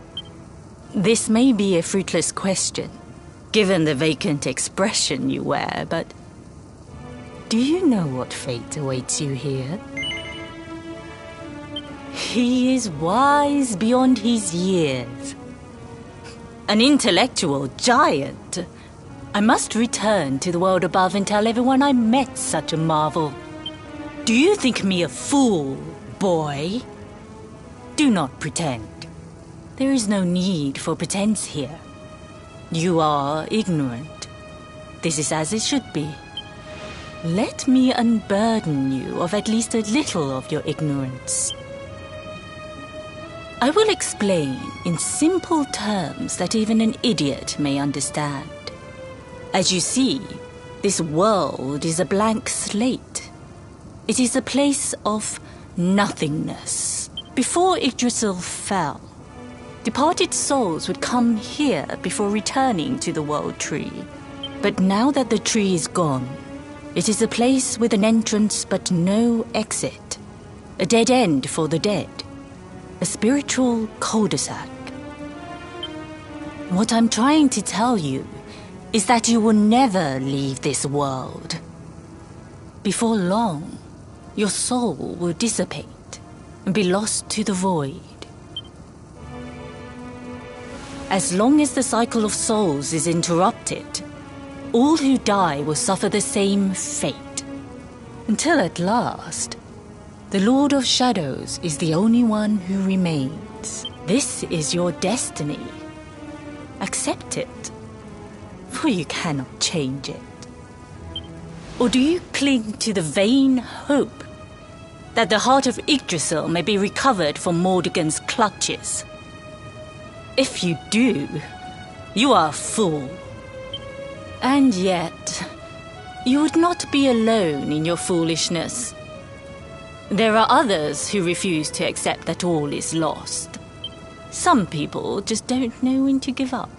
This may be a fruitless question, given the vacant expression you wear, but do you know what fate awaits you here? He is wise beyond his years. An intellectual giant. I must return to the world above and tell everyone I met such a marvel. Do you think me a fool, boy? Do not pretend. There is no need for pretense here. You are ignorant. This is as it should be. Let me unburden you of at least a little of your ignorance. I will explain in simple terms that even an idiot may understand. As you see, this world is a blank slate. It is a place of nothingness. Before Yggdrasil fell, departed souls would come here before returning to the World Tree. But now that the tree is gone, it is a place with an entrance but no exit. A dead end for the dead. A spiritual cul-de-sac. What I'm trying to tell you is that you will never leave this world. Before long, your soul will dissipate and be lost to the void. As long as the cycle of souls is interrupted, all who die will suffer the same fate. Until at last, the Lord of Shadows is the only one who remains. This is your destiny. Accept it, for you cannot change it. Or do you cling to the vain hope that the heart of Yggdrasil may be recovered from Mordegon's clutches? If you do, you are a fool. And yet, you would not be alone in your foolishness. There are others who refuse to accept that all is lost. Some people just don't know when to give up.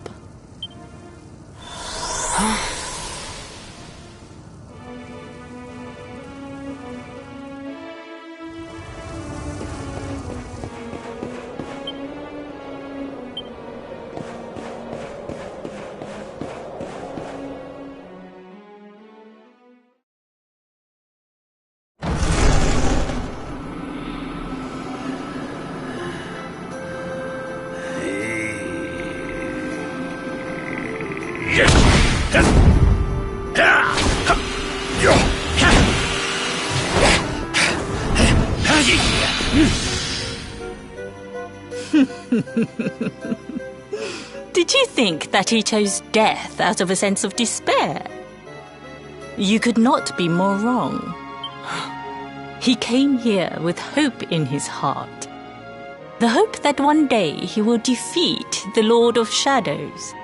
Did you think that he chose death out of a sense of despair? You could not be more wrong. He came here with hope in his heart. The hope that one day he will defeat the Lord of Shadows.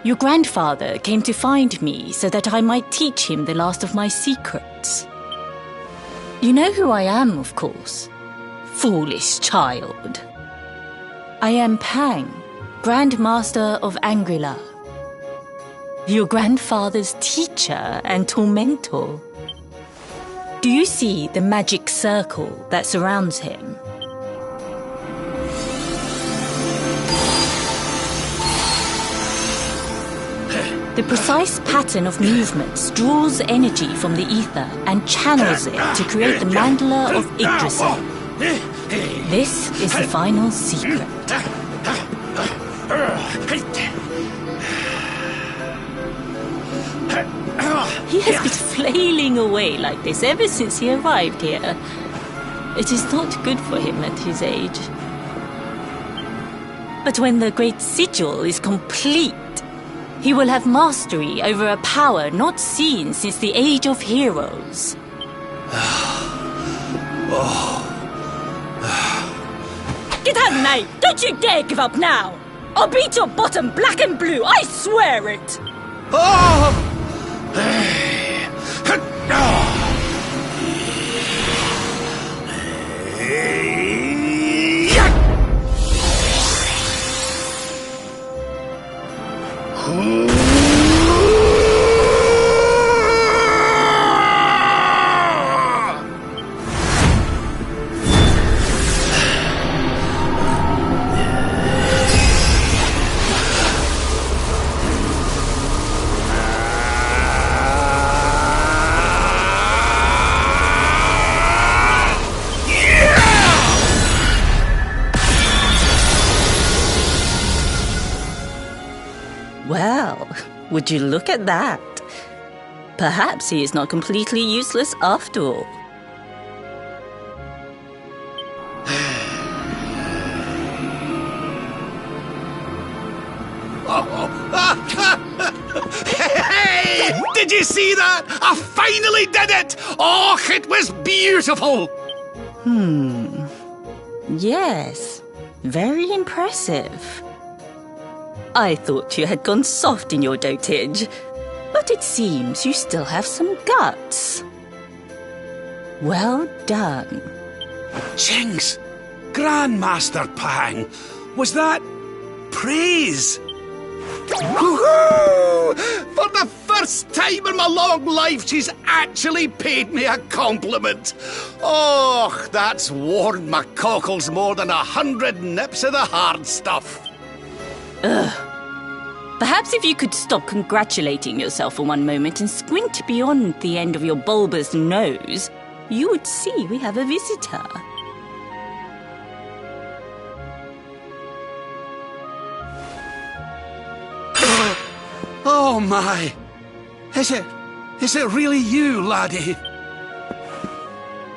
Your grandfather came to find me so that I might teach him the last of my secrets. You know who I am, of course. Foolish child. I am Pang, Grand Master of Angrila. Your grandfather's teacher and tormentor. Do you see the magic circle that surrounds him? The precise pattern of movements draws energy from the ether and channels it to create the mandala of Yggdrasil. This is the final secret. He has been flailing away like this ever since he arrived here. It is not good for him at his age. But when the great sigil is complete, he will have mastery over a power not seen since the Age of Heroes. Get out, mate! Don't you dare give up now! I'll beat your bottom black and blue, I swear it! Well, would you look at that? Perhaps he is not completely useless after all. Hey! Did you see that? I finally did it! Oh, it was beautiful! Yes, very impressive. I thought you had gone soft in your dotage, but it seems you still have some guts. Well done. Jinx! Grandmaster Pang! Was that praise? Woohoo! For the first time in my long life she's actually paid me a compliment. Oh, that's warmed my cockles more than 100 nips of the hard stuff. Perhaps if you could stop congratulating yourself for one moment and squint beyond the end of your bulbous nose, you would see we have a visitor. Oh my! Is it really you, laddie?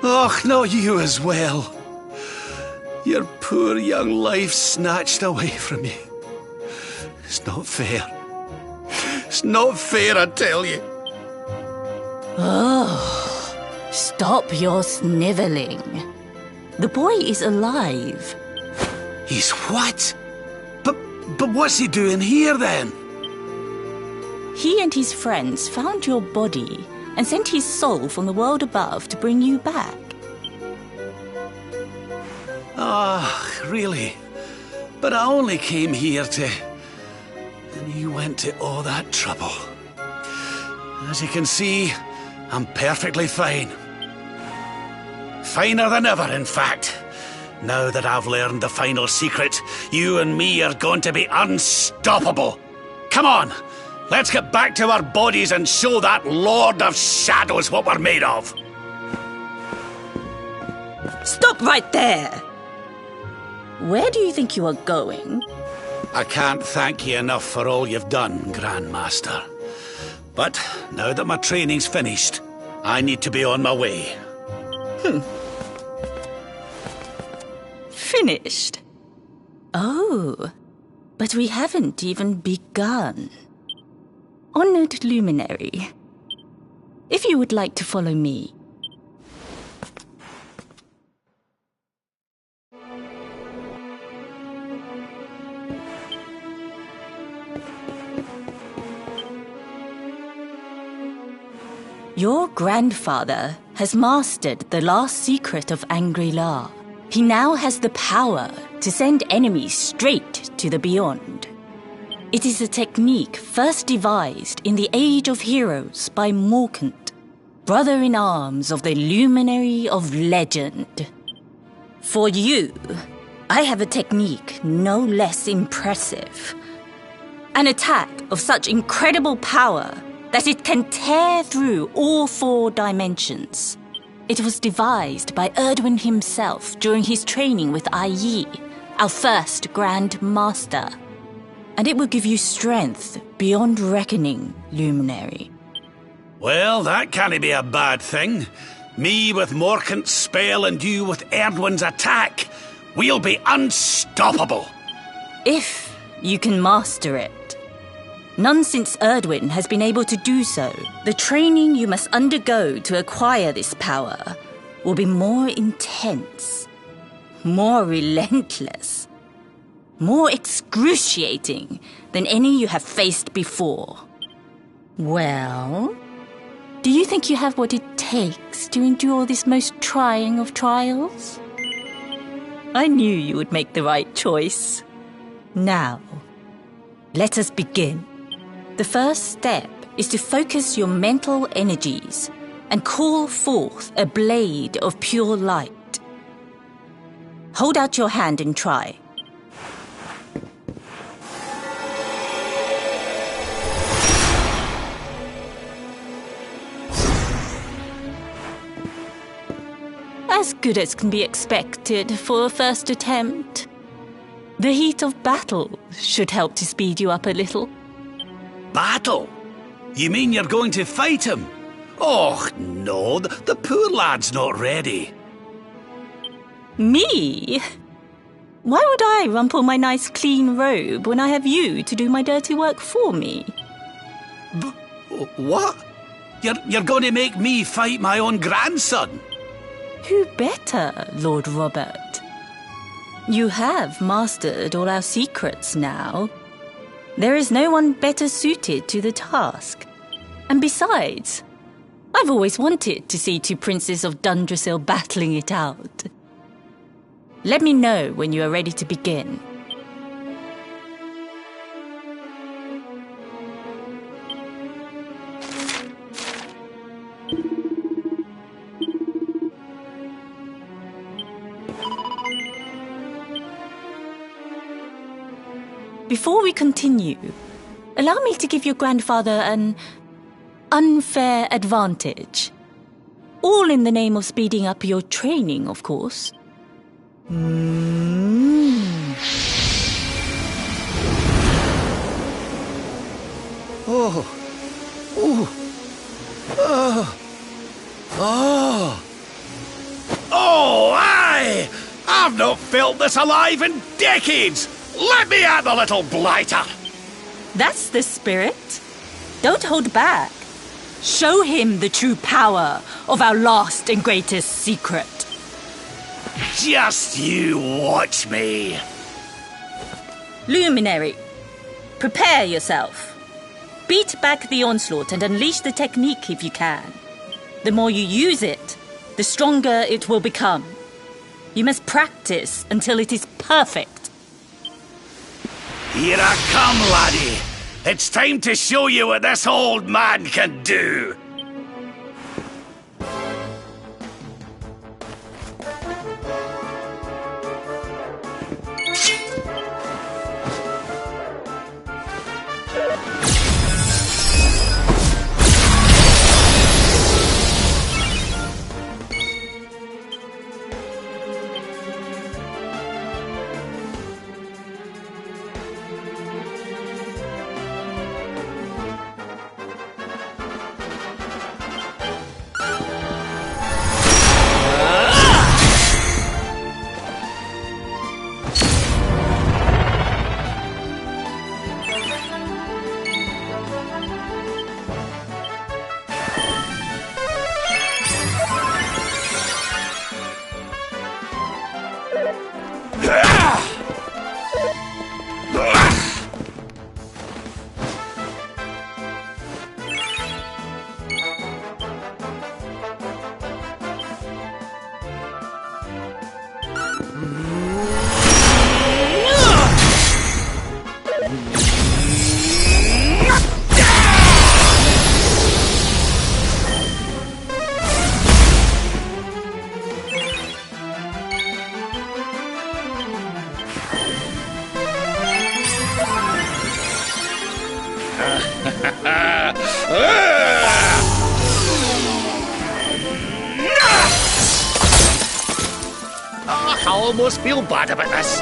Och, not you as well. Your poor young life snatched away from you. It's not fair. It's not fair, I tell you. Oh, stop your snivelling. The boy is alive. He's what? But what's he doing here then? He and his friends found your body and sent his soul from the world above to bring you back. Ah, really? But I only came here to... And you went to all that trouble. As you can see, I'm perfectly fine. Finer than ever, in fact. Now that I've learned the final secret, you and me are going to be unstoppable. Come on, let's get back to our bodies and show that Lord of Shadows what we're made of. Stop right there! Where do you think you are going? I can't thank you enough for all you've done, Grandmaster. But now that my training's finished, I need to be on my way. Finished? Oh, but we haven't even begun. Honored Luminary, if you would like to follow me. Your grandfather has mastered the last secret of Angri-La. He now has the power to send enemies straight to the beyond. It is a technique first devised in the Age of Heroes by Morkant, brother-in-arms of the Luminary of Legend. For you, I have a technique no less impressive. An attack of such incredible power that it can tear through all 4 dimensions. It was devised by Erdwin himself during his training with Ai, our first Grand Master. And it will give you strength beyond reckoning, Luminary. Well, that can't be a bad thing. Me with Morkant's spell and you with Erdwin's attack. We'll be unstoppable. If you can master it. None since Erdwin has been able to do so. The training you must undergo to acquire this power will be more intense, more relentless, more excruciating than any you have faced before. Well, do you think you have what it takes to endure this most trying of trials? I knew you would make the right choice. Now, let us begin. The first step is to focus your mental energies and call forth a blade of pure light. Hold out your hand and try. As good as can be expected for a first attempt. The heat of battle should help to speed you up a little. Battle? You mean you're going to fight him? Oh, no, the poor lad's not ready. Me? Why would I rumple my nice clean robe when I have you to do my dirty work for me? What? You're going to make me fight my own grandson? Who better, Lord Robert? You have mastered all our secrets now. There is no one better suited to the task. And besides, I've always wanted to see 2 princes of Dundrasil battling it out. Let me know when you are ready to begin. Before we continue, allow me to give your grandfather an unfair advantage. All in the name of speeding up your training, of course. Oh, aye! I've not felt this alive in decades! Let me at the little blighter! That's the spirit. Don't hold back. Show him the true power of our last and greatest secret. Just you watch me. Luminary, prepare yourself. Beat back the onslaught and unleash the technique if you can. The more you use it, the stronger it will become. You must practice until it is perfect. Here I come, laddie. It's time to show you what this old man can do. I almost feel bad about this.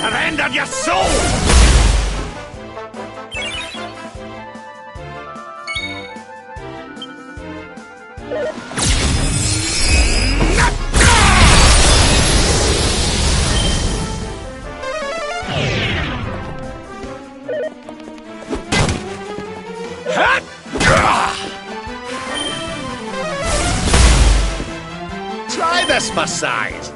surrender your soul! Try this massage.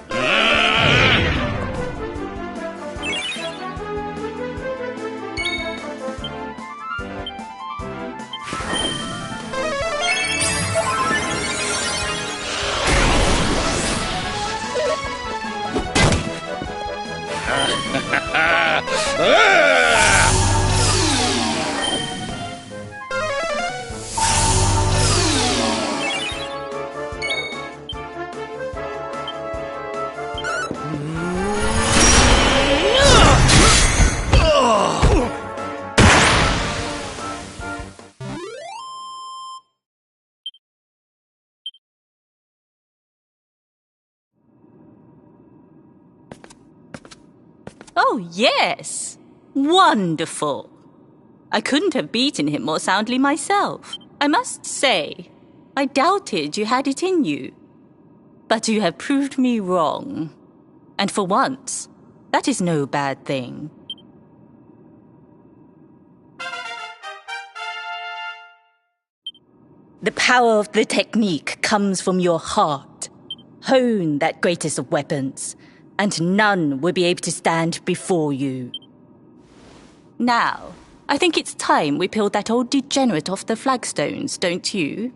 Oh, yes! Wonderful! I couldn't have beaten him more soundly myself. I must say, I doubted you had it in you. But you have proved me wrong. And for once, that is no bad thing. The power of the technique comes from your heart. Hone that greatest of weapons, and none will be able to stand before you. Now, I think it's time we peeled that old degenerate off the flagstones, don't you?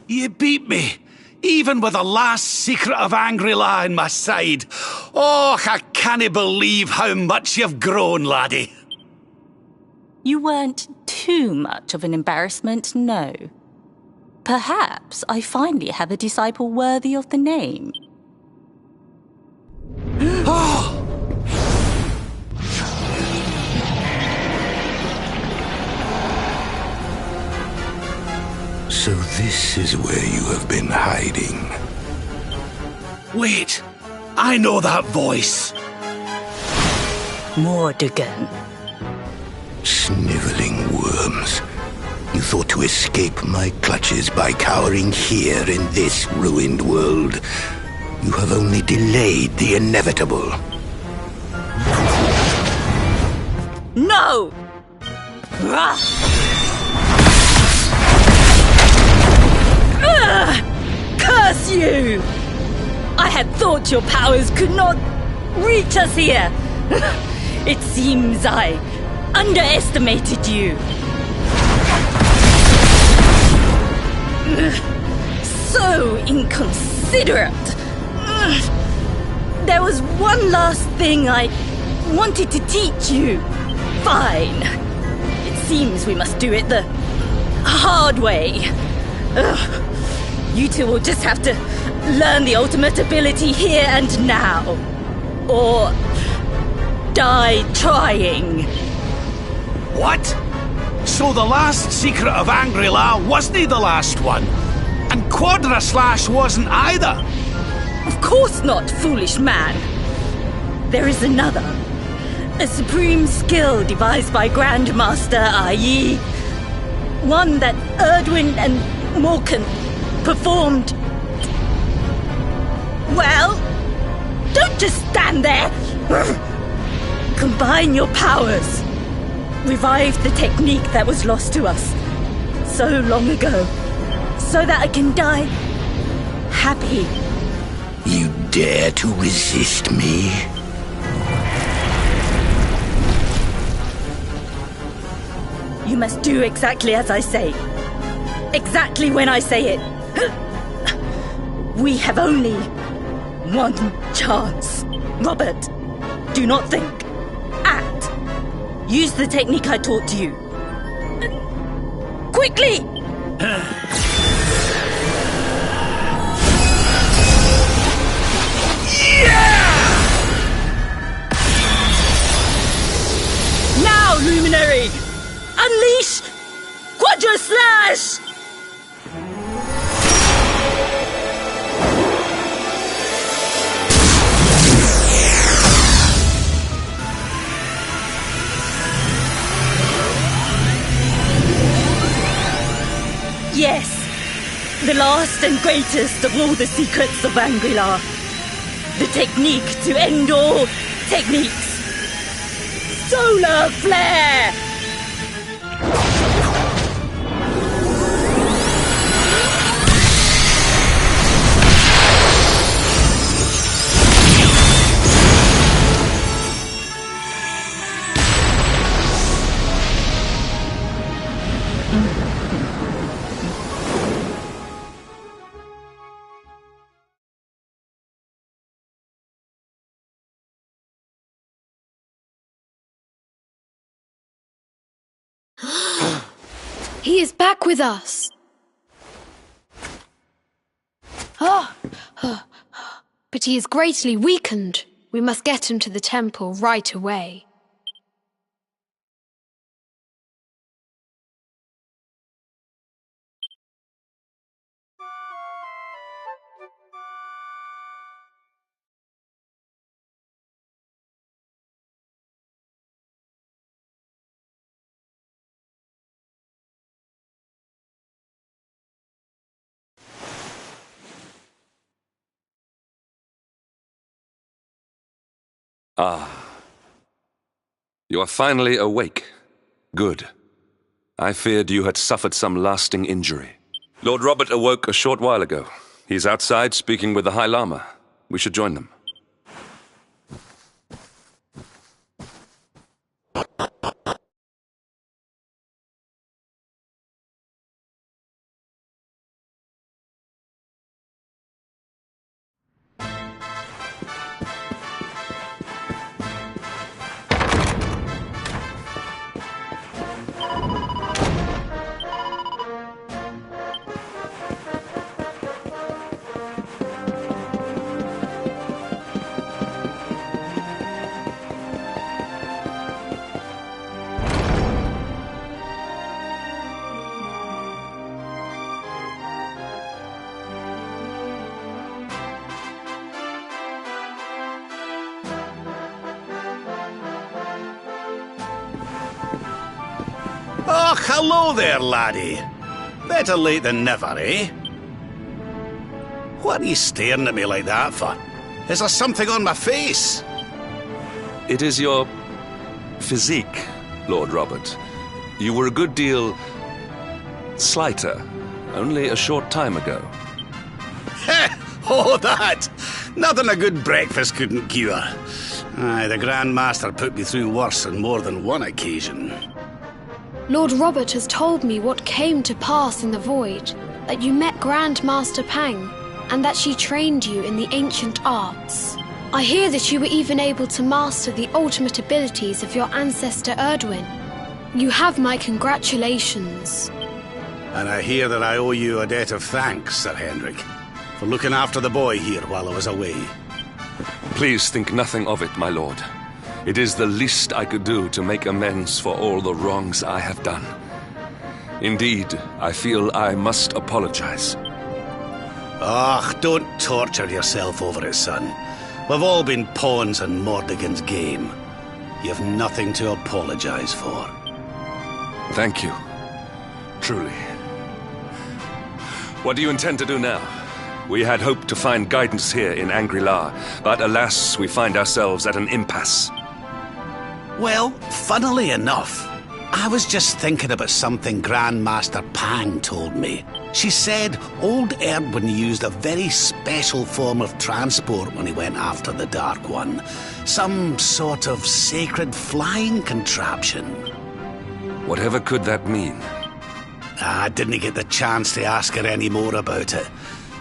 You beat me, even with the last secret of Angri-La in my side. Oh, I can't believe how much you've grown, laddie. You weren't too much of an embarrassment, no. Perhaps I finally have a disciple worthy of the name. So this is where you have been hiding. Wait, I know that voice. Mordegon. Sniveling worms. You thought to escape my clutches by cowering here in this ruined world. You have only delayed the inevitable. No! Curse you! I had thought your powers could not reach us here. It seems I underestimated you. So inconsiderate. There was one last thing I wanted to teach you. Fine. It seems we must do it the hard way. You two will just have to learn the ultimate ability here and now. Or die trying. What? So the last secret of Angri-La wasn't the last one? And Quadra Slash wasn't either? Of course not, foolish man. There is another. A supreme skill devised by Grandmaster Ai. One that Erdwin and Morkan performed. Well, don't just stand there. Combine your powers. Revive the technique that was lost to us so long ago, so that I can die happy. You dare to resist me? You must do exactly as I say. Exactly when I say it. We have only one chance. Robert, do not think. Act. Use the technique I taught you. Quickly! Now, Luminary! Unleash Quadra Slash! The last and greatest of all the secrets of Angri-La. The technique to end all techniques. Solar Flare! He is back with us. But he is greatly weakened. We must get him to the temple right away. Ah. You are finally awake. Good. I feared you had suffered some lasting injury. Lord Robert awoke a short while ago. He's outside speaking with the High Lama. We should join them. Oh, hello there, laddie. Better late than never, eh? What are you staring at me like that for? Is there something on my face? It is your physique, Lord Robert. You were a good deal slighter only a short time ago. Oh, that! Nothing a good breakfast couldn't cure. Aye, the Grand Master put me through worse on more than one occasion. Lord Robert has told me what came to pass in the void, that you met Grand Master Pang, and that she trained you in the ancient arts. I hear that you were even able to master the ultimate abilities of your ancestor Erdwin. You have my congratulations. And I hear that I owe you a debt of thanks, Sir Henrik, for looking after the boy here while I was away. Please think nothing of it, my lord. It is the least I could do to make amends for all the wrongs I have done. Indeed, I feel I must apologize. Ah, don't torture yourself over it, son. We've all been pawns in Mordegon's game. You've nothing to apologize for. Thank you. Truly. What do you intend to do now? We had hoped to find guidance here in Angri-La, but alas, we find ourselves at an impasse. Well, funnily enough, I was just thinking about something Grandmaster Pang told me. She said old Erdwin used a very special form of transport when he went after the Dark One. Some sort of sacred flying contraption. Whatever could that mean? I didn't get the chance to ask her any more about it.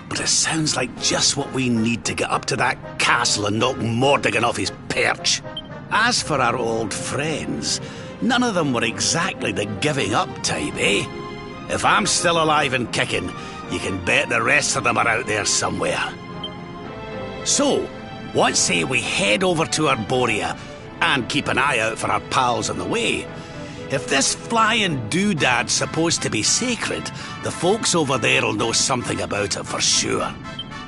But it sounds like just what we need to get up to that castle and knock Mordegon off his perch. As for our old friends, none of them were exactly the giving up type, eh? If I'm still alive and kicking, you can bet the rest of them are out there somewhere. So, what say we head over to Arborea and keep an eye out for our pals on the way? If this flying doodad's supposed to be sacred, the folks over there'll know something about it for sure.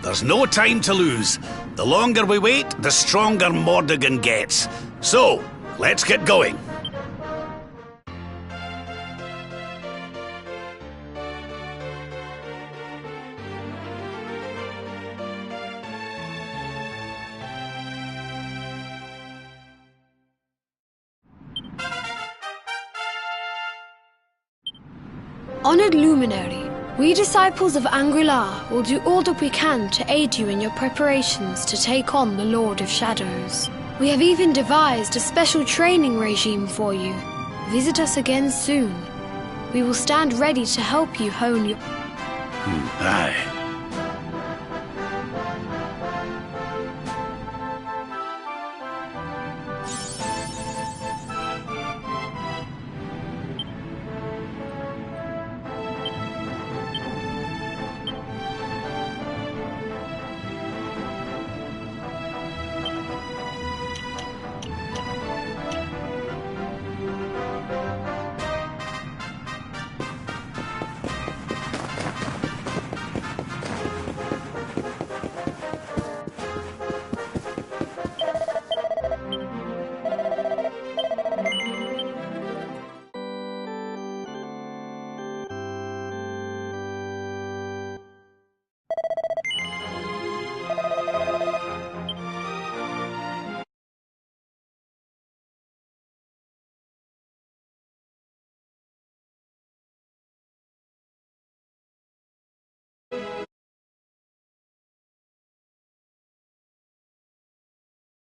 There's no time to lose. The longer we wait, the stronger Mordegon gets. So, let's get going. Honored Luminary, we disciples of Angri-La will do all that we can to aid you in your preparations to take on the Lord of Shadows. We have even devised a special training regime for you. Visit us again soon. We will stand ready to help you hone your... Aye.